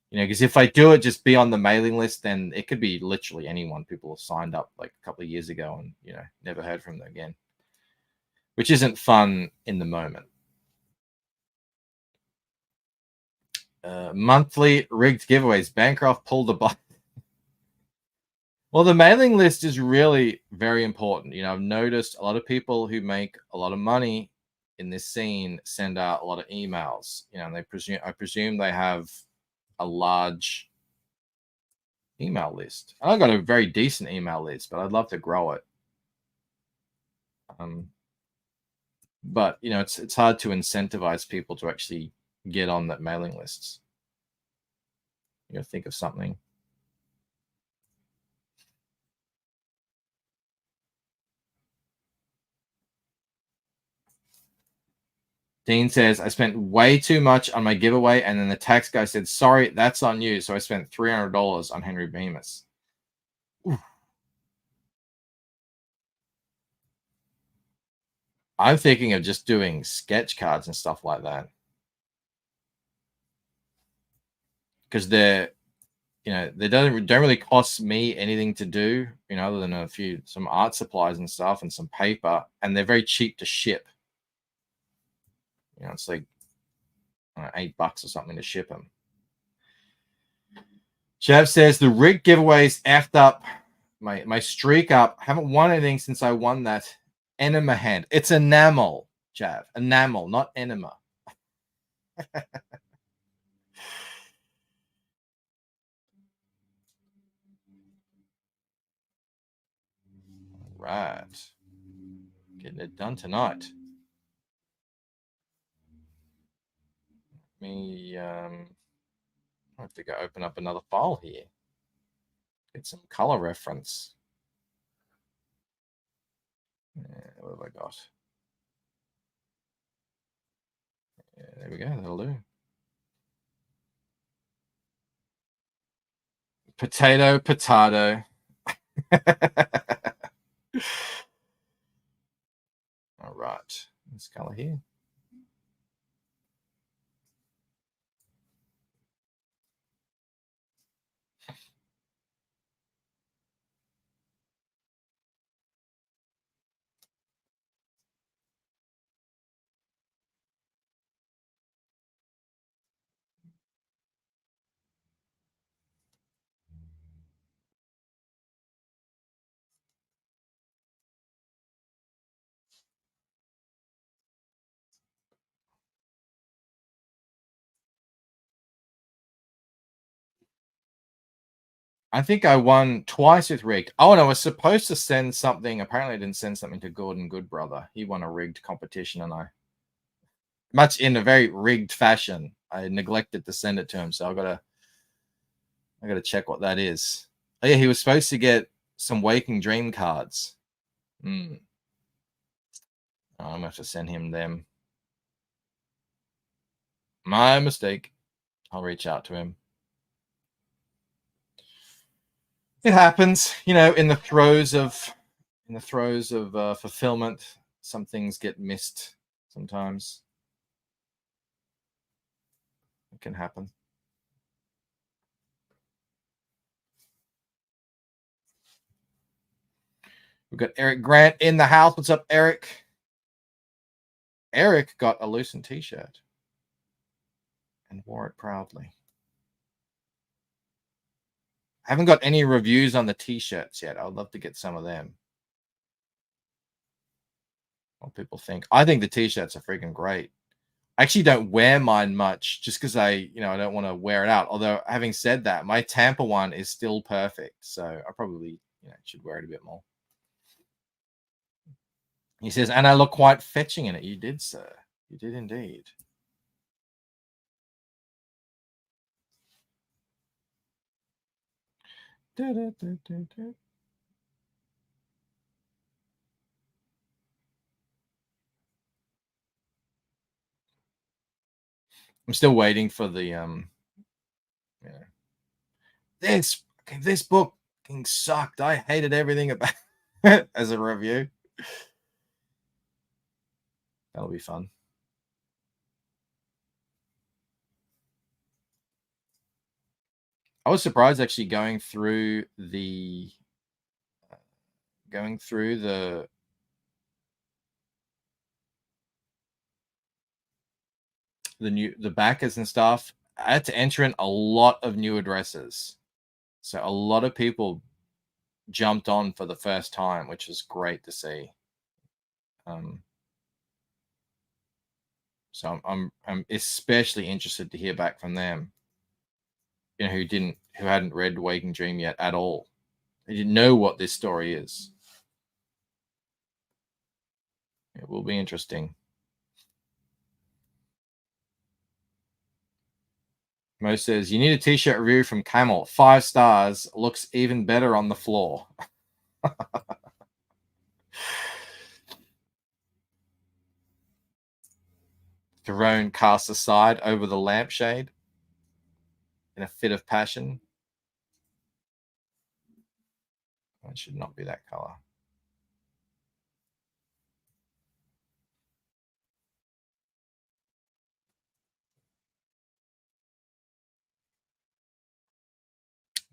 Because if I do it, just be on the mailing list, then it could be literally anyone. People have signed up like a couple of years ago and, never heard from them again, which isn't fun in the moment. Monthly rigged giveaways. Bancroft pulled the button. Well, the mailing list is really very important. I've noticed a lot of people who make a lot of money in this scene send out a lot of emails. And I presume they have a large email list. I've got a very decent email list, but I'd love to grow it. But it's hard to incentivize people to actually get on that mailing lists. Think of something. Dean says, I spent way too much on my giveaway, and then the tax guy said, sorry, that's on you. So I spent $300 on Henry Bemis. Ooh. I'm thinking of just doing sketch cards and stuff like that. because they're, you know, they don't really cost me anything to do, you know, other than some art supplies and stuff and some paper, and they're very cheap to ship. You know, it's like $8 or something to ship them. Chav says the rig giveaways effed up my streak up. Haven't won anything since I won that enema hand. It's enamel, Chav. Enamel, not enema. Right. Getting it done tonight. I have to go open up another file here. Get some color reference. What have I got? Yeah, there we go. That'll do. Potato, potato. All right. This color here. I think I won twice with rigged. Oh, and I was supposed to send something. Apparently, I didn't send something to Gordon Goodbrother. He won a rigged competition, and much in a very rigged fashion, I neglected to send it to him. So I gotta check what that is. Oh, yeah, he was supposed to get some Waking Dream cards. Oh, I'm gonna have to send him them. My mistake. I'll reach out to him. It happens, you know, in the throes of fulfillment. Some things get missed sometimes. It can happen. We've got Eric Grant in the house. What's up, Eric? Eric got a Lucent t-shirt and wore it proudly. I haven't got any reviews on the t-shirts yet. I'd love to get some of them. What people think. I think the t-shirts are freaking great. I actually don't wear mine much just because I don't want to wear it out. Although having said that, my Tampa one is still perfect. So I probably, should wear it a bit more. He says, and I look quite fetching in it. You did, sir. You did indeed. I'm still waiting for the this book sucked. I hated everything about it as a review. That'll be fun. I was surprised actually going through the backers and stuff. I had to enter in a lot of new addresses. So a lot of people jumped on for the first time, which is great to see. So I'm especially interested to hear back from them, who hadn't read Waking Dream yet at all. They didn't know what this story is. It will be interesting. Mo says, you need a t-shirt review from Camel. 5 stars. Looks even better on the floor. Tyrone casts aside over the lampshade in a fit of passion. It should not be that color.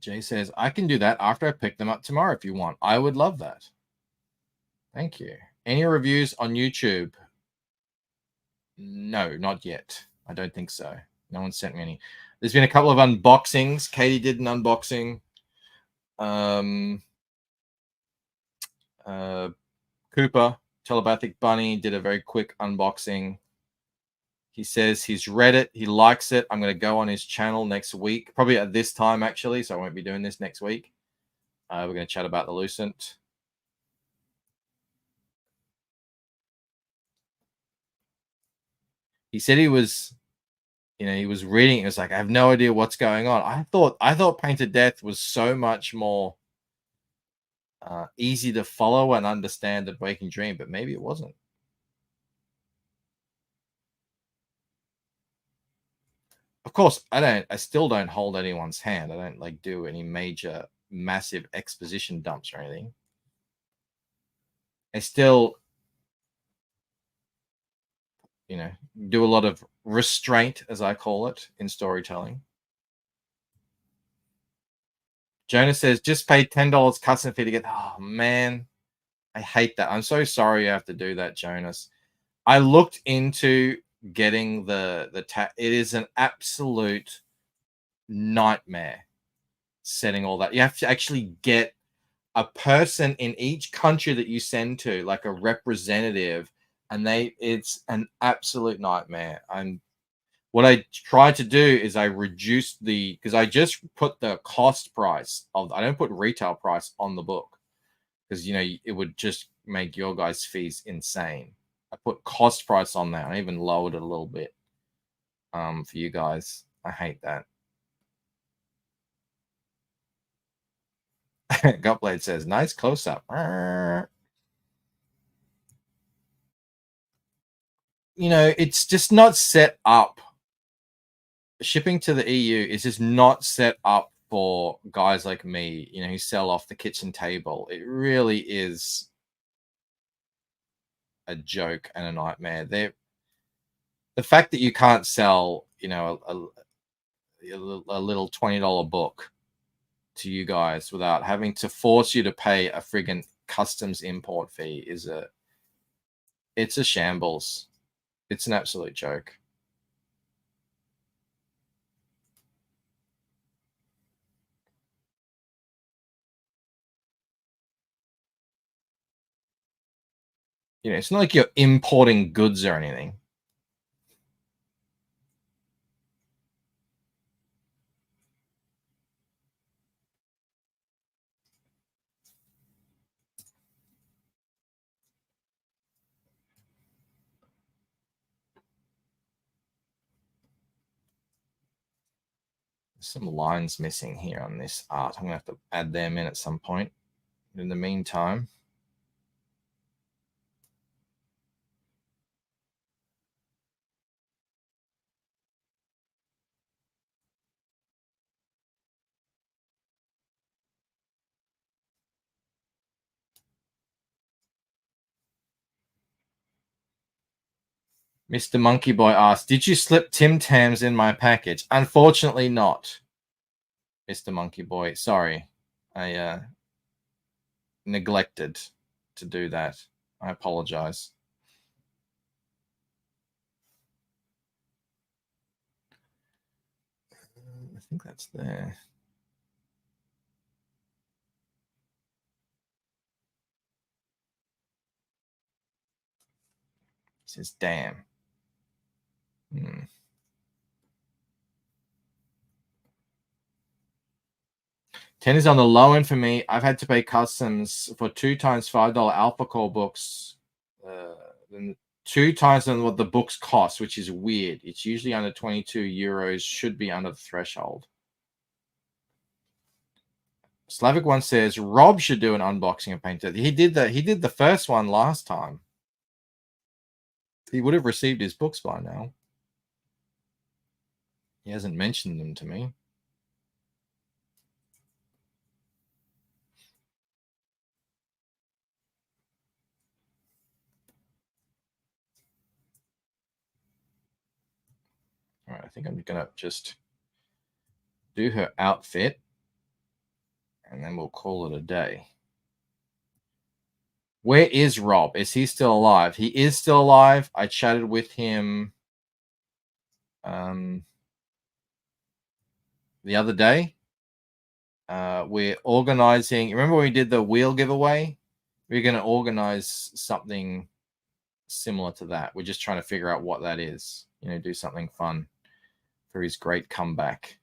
Jay says, I can do that after I pick them up tomorrow if you want. I would love that. Thank you. Any reviews on YouTube? No, not yet. I don't think so. No one sent me any. There's been a couple of unboxings. Katie did an unboxing. Cooper, Telepathic Bunny, did a very quick unboxing. He says he's read it. He likes it. I'm going to go on his channel next week, probably at this time, actually. So I won't be doing this next week. We're going to chat about the Lucent. He said he was, he was reading. It was like, I have no idea what's going on. I thought Painted Death was so much more easy to follow and understand than Waking Dream, but maybe it wasn't. Of course, I still don't hold anyone's hand. I don't like do any major, massive exposition dumps or anything. I still, do a lot of restraint, as I call it, in storytelling. Jonas says, just pay $10 custom fee to get. Oh, man. I hate that. I'm so sorry you have to do that, Jonas. I looked into getting the it is an absolute nightmare setting all that. You have to actually get a person in each country that you send to, like a representative, and it's an absolute nightmare. And what I tried to do is I reduced because I just put the cost price I don't put retail price on the book because it would just make your guys' fees insane. I put cost price on that. I even lowered it a little bit for you guys. I hate that. Gutblade says, nice close-up. It's just not set up. Shipping to the EU is just not set up for guys like me, who sell off the kitchen table. It really is a joke and a nightmare. The fact that you can't sell, a little $20 book to you guys without having to force you to pay a friggin' customs import fee it's a shambles. It's an absolute joke. It's not like you're importing goods or anything. Some lines missing here on this art. I'm going to have to add them in at some point. In the meantime, Mr. Monkey Boy asked, did you slip Tim Tams in my package? Unfortunately not, Mr. Monkey Boy. Sorry. I neglected to do that. I apologize. I think that's there. It says, damn. 10 is on the low end for me. I've had to pay customs for 2 times $5 Alpha Core books. Then 2 times than what the books cost, which is weird. It's usually under 22 euros, should be under the threshold. Slavic One says Rob should do an unboxing of Painted. He did the first one last time. He would have received his books by now. He hasn't mentioned them to me. All right, I think I'm gonna just do her outfit. and then we'll call it a day. Where is Rob? Is he still alive? He is still alive. I chatted with him the other day. We're organizing. Remember when we did the wheel giveaway? We're going to organize something similar to that. We're just trying to figure out what that is. You know, do something fun for his great comeback.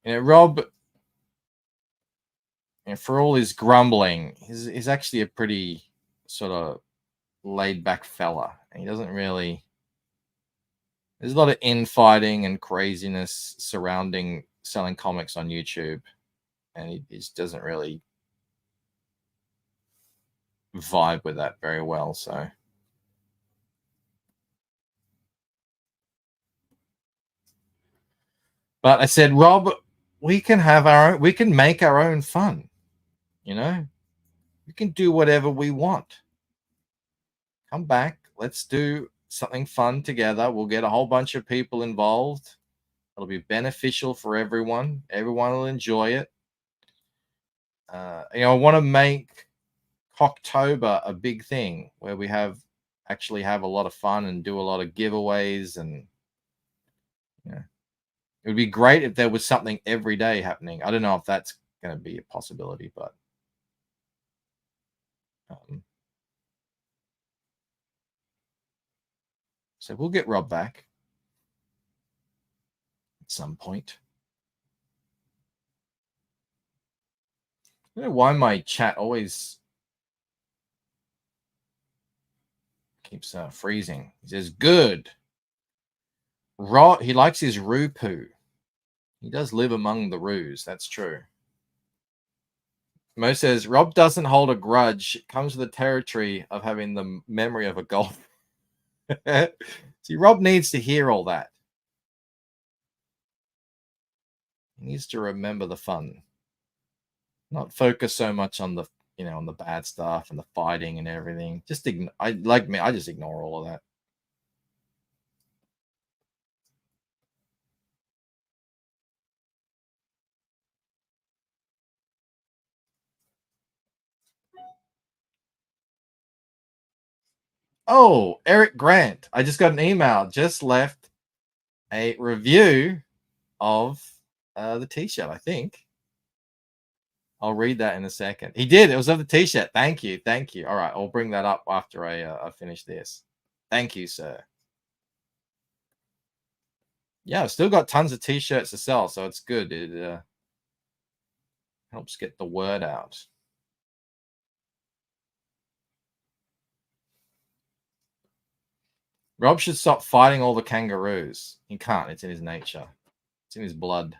You know, Rob, you know, for all his grumbling, he's actually a pretty sort of laid back fella. And he doesn't really. There's a lot of infighting and craziness surrounding selling comics on YouTube, and he just doesn't really vibe with that very well. So, but I said, Rob, we can have our own. We can make our own fun. You know, we can do whatever we want. Come back. Let's do something fun together. We'll get a whole bunch of people involved. It'll be beneficial for everyone. Everyone will enjoy it. You know, I want to make Cocktober a big thing where we actually have a lot of fun and do a lot of giveaways, and you know, it would be great if there was something every day happening. I don't know if that's going to be a possibility, but so we'll get Rob back at some point. I don't know why my chat always keeps freezing. He says, good. Rob, he likes his roo poo. He does live among the roos. That's true. Mo says, Rob doesn't hold a grudge. It comes with the territory of having the memory of a golf. See, Rob needs to hear all that. He needs to remember the fun. Not focus so much on the, you know, on the bad stuff and the fighting and everything. Just I just ignore all of that. Oh, Eric Grant. I just got an email. Just left a review of the t-shirt, I think. I'll read that in a second. He did. It was of the t-shirt. Thank you. Thank you. All right. I'll bring that up after I finish this. Thank you, sir. Yeah, I've still got tons of t-shirts to sell, so it's good. It helps get the word out. Rob should stop fighting all the kangaroos. He can't. It's in his nature. It's in his blood.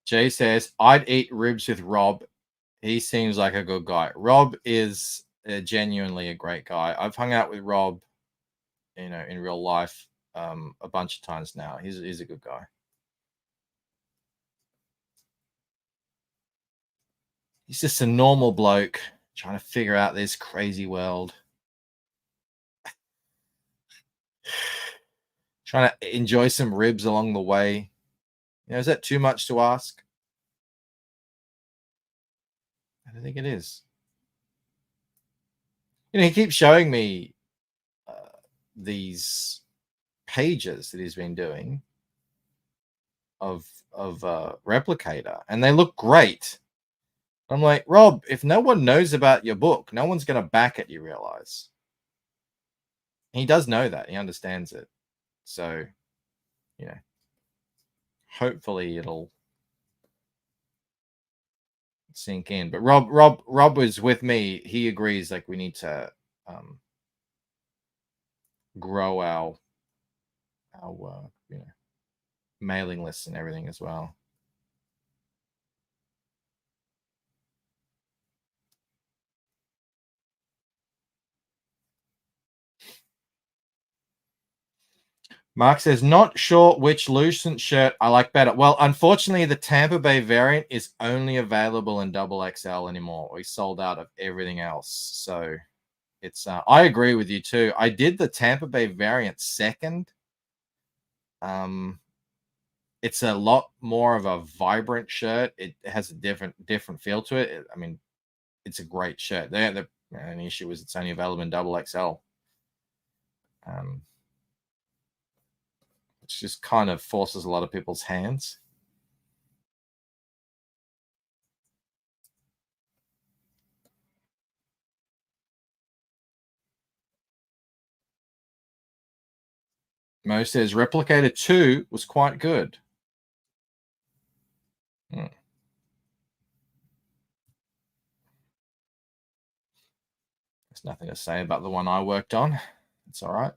Jay says, I'd eat ribs with Rob. He seems like a good guy. Rob is genuinely a great guy. I've hung out with Rob, you know, in real life a bunch of times now. He's a good guy. He's just a normal bloke trying to figure out this crazy world. Trying to enjoy some ribs along the way. You know, is that too much to ask? I don't think it is. You know, he keeps showing me these pages that he's been doing of Replicator, and they look great. I'm like, Rob, if no one knows about your book, no one's going to back it, you realize. He does know that. He understands it. So, you know, hopefully it'll sink in. But Rob was with me. He agrees like we need to grow our mailing lists and everything as well. Mark says, not sure which Lucent shirt I like better. Well, unfortunately, the Tampa Bay variant is only available in XXL anymore. We sold out of everything else. So it's, I agree with you too. I did the Tampa Bay variant second. It's a lot more of a vibrant shirt. It has a different feel to it. I mean, it's a great shirt. The only issue is it's only available in XXL. Which just kind of forces a lot of people's hands. Mo says Replicator 2 was quite good. There's nothing to say about the one I worked on. It's all right.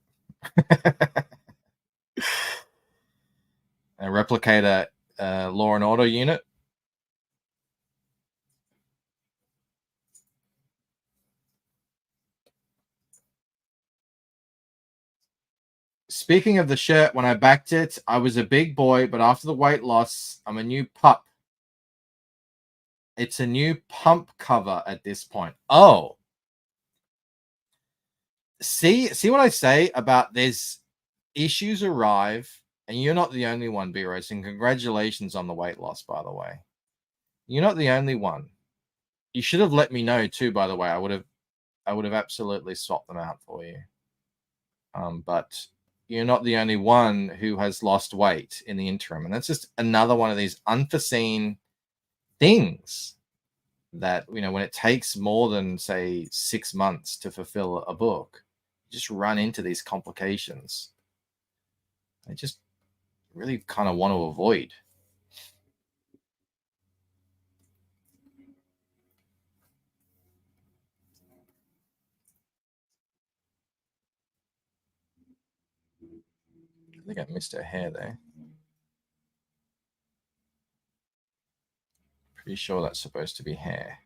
A Replicator Law and Order unit. Speaking of the shirt, when I backed it, I was a big boy, but after the weight loss, I'm a new pup. It's a new pump cover at this point. Oh. See what I say about there's issues arrive, and you're not the only one, B-Rose, and congratulations on the weight loss, by the way. You're not the only one. You should have let me know too, by the way. I would have absolutely swapped them out for you. But you're not the only one who has lost weight in the interim. And that's just another one of these unforeseen things that, when it takes more than, say, 6 months to fulfill a book, you just run into these complications. I just really kind of want to avoid. I think I missed her hair there. Pretty sure that's supposed to be hair.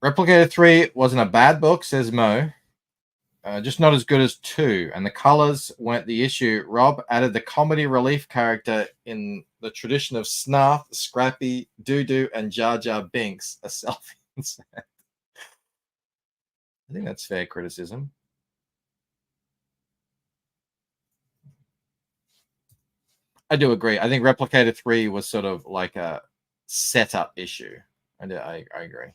Replicator 3 wasn't a bad book, says Mo. Just not as good as 2, and the colors weren't the issue. Rob added the comedy relief character in the tradition of Snarf, Scrappy, Doo-Doo, and Jar Jar Binks, a selfie. I think that's fair criticism. I do agree. I think Replicator 3 was sort of like a setup issue. I agree.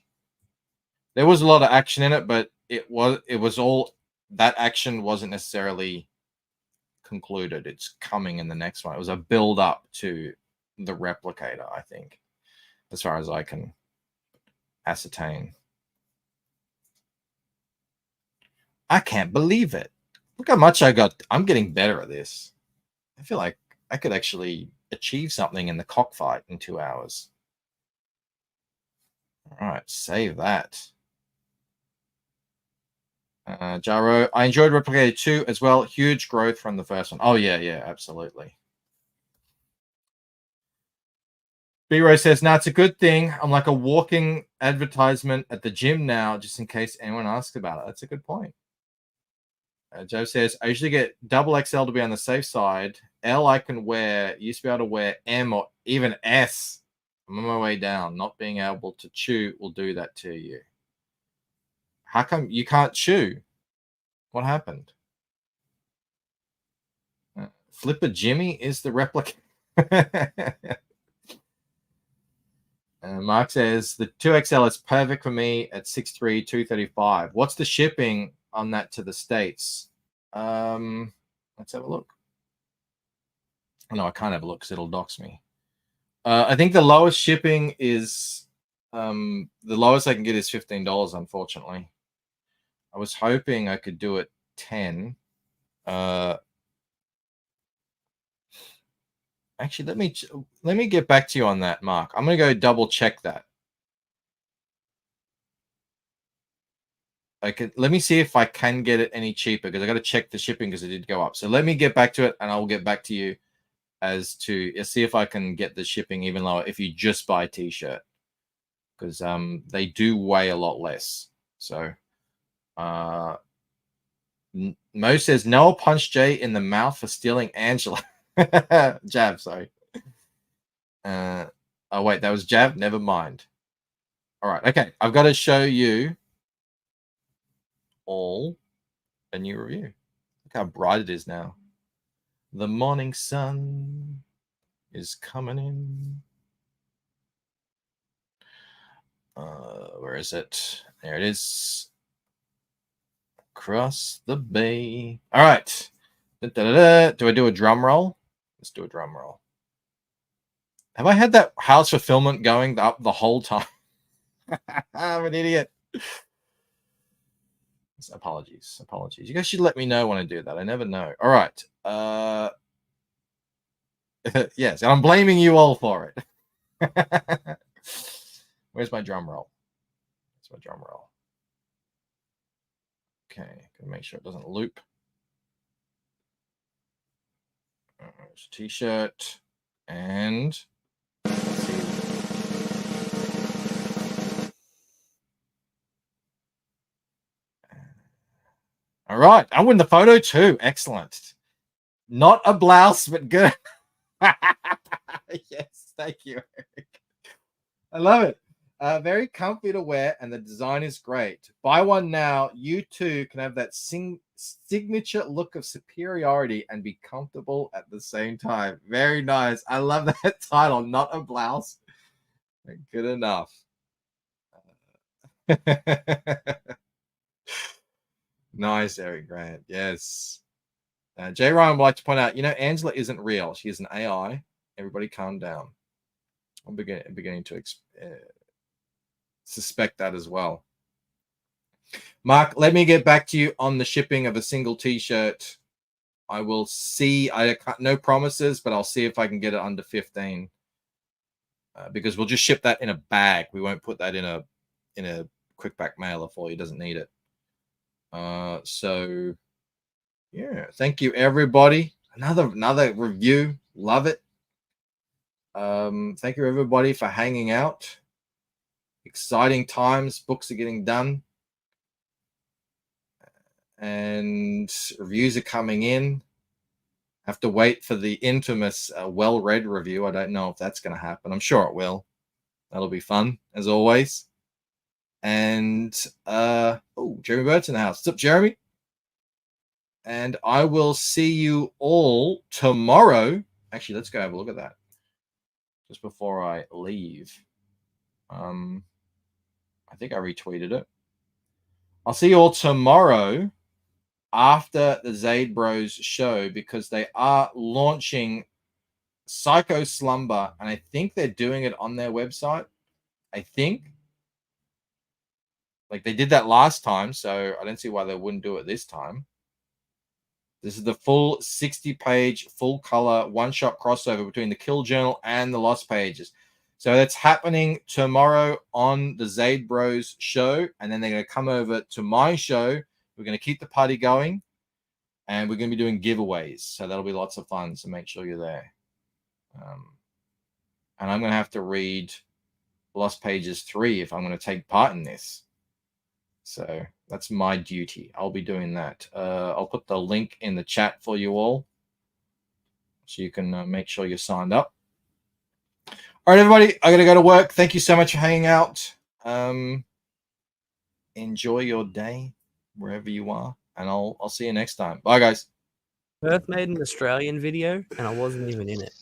There was a lot of action in it, but it was all that action wasn't necessarily concluded. It's coming in the next one. It was a build up to the Replicator, I think, as far as I can ascertain. I can't believe it. Look how much I got. I'm getting better at this. I feel like I could actually achieve something in the cockfight in 2 hours. All right, save that. Jaro, I enjoyed Replicator 2 as well. Huge growth from the first one. Oh, yeah, absolutely. B-Ray says, no, it's a good thing. I'm like a walking advertisement at the gym now, just in case anyone asks about it. That's a good point. Joe says, I usually get XXL to be on the safe side. L I can wear. Used to be able to wear M or even S. I'm on my way down. Not being able to chew will do that to you. How come you can't chew? What happened? Flipper Jimmy is the replica. Mark says the 2XL is perfect for me at 6'3", 235. What's the shipping on that to the States. Let's have a look. No, I can't have a look because it'll dox me. I think the lowest shipping is the lowest I can get is $15, unfortunately. I was hoping I could do it 10. Actually, let me get back to you on that, Mark. I'm gonna go double check that. Let me see if I can get it any cheaper because I got to check the shipping because it did go up. So let me get back to it, and I will get back to you as to see if I can get the shipping even lower if you just buy a t-shirt, because they do weigh a lot less. So Mo says Noah punched Jay in the mouth for stealing Angela. Jab, sorry. Oh wait, that was jab. Never mind. All right, okay. I've got to show you all a new review. Look how bright it is now. The morning sun is coming in. Where is it? There it is. Across the bay. All right. Da, da, da, da. Do I do a drum roll? Let's do a drum roll. Have I had that house fulfillment going up the whole time? I'm an idiot. Apologies. You guys should let me know when I do that. I never know. All right. Yes, and I'm blaming you all for it. Where's my drum roll? Where's my drum roll? Okay, gotta make sure it doesn't loop. There's a t-shirt and all right, I win the photo too. Excellent. Not a blouse, but good. Yes, thank you, Eric. I love it. Very comfy to wear, and the design is great. Buy one now. You too can have that signature look of superiority and be comfortable at the same time. Very nice. I love that title. Not a blouse. Good enough. Nice, Eric Grant. Yes. Jay Ryan would like to point out, Angela isn't real. She is an AI. Everybody calm down. I'm beginning to suspect that as well. Mark, let me get back to you on the shipping of a single t-shirt. I will see. No promises, but I'll see if I can get it under 15. Because we'll just ship that in a bag. We won't put that in a quick back mailer for you. Doesn't need it. So yeah, thank you everybody. Another review. Love it. Thank you everybody for hanging out. Exciting times. Books are getting done. And reviews are coming in. Have to wait for the infamous well-read review. I don't know if that's going to happen. I'm sure it will. That'll be fun, as always. And, Jeremy Bird's in the house. What's up, Jeremy? And I will see you all tomorrow. Actually, let's go have a look at that just before I leave. I think I retweeted it. I'll see you all tomorrow after the Zaid Bros show because they are launching Psycho Slumber, and I think they're doing it on their website. I think. Like they did that last time, so I don't see why they wouldn't do it this time. This is the full 60-page, full-color, one-shot crossover between the Kill Journal and the Lost Pages. So that's happening tomorrow on the Zaid Bros show, and then they're going to come over to my show. We're going to keep the party going, and we're going to be doing giveaways. So that'll be lots of fun, so make sure you're there. And I'm going to have to read Lost Pages 3 if I'm going to take part in this. So that's my duty. I'll be doing that. I'll put the link in the chat for you all so you can make sure you're signed up. All right, everybody, I got to go to work. Thank you so much for hanging out. Enjoy your day wherever you are, and I'll see you next time. Bye, guys. Perth made an Australian video, and I wasn't even in it.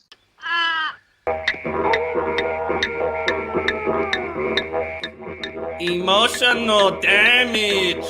Emotional damage.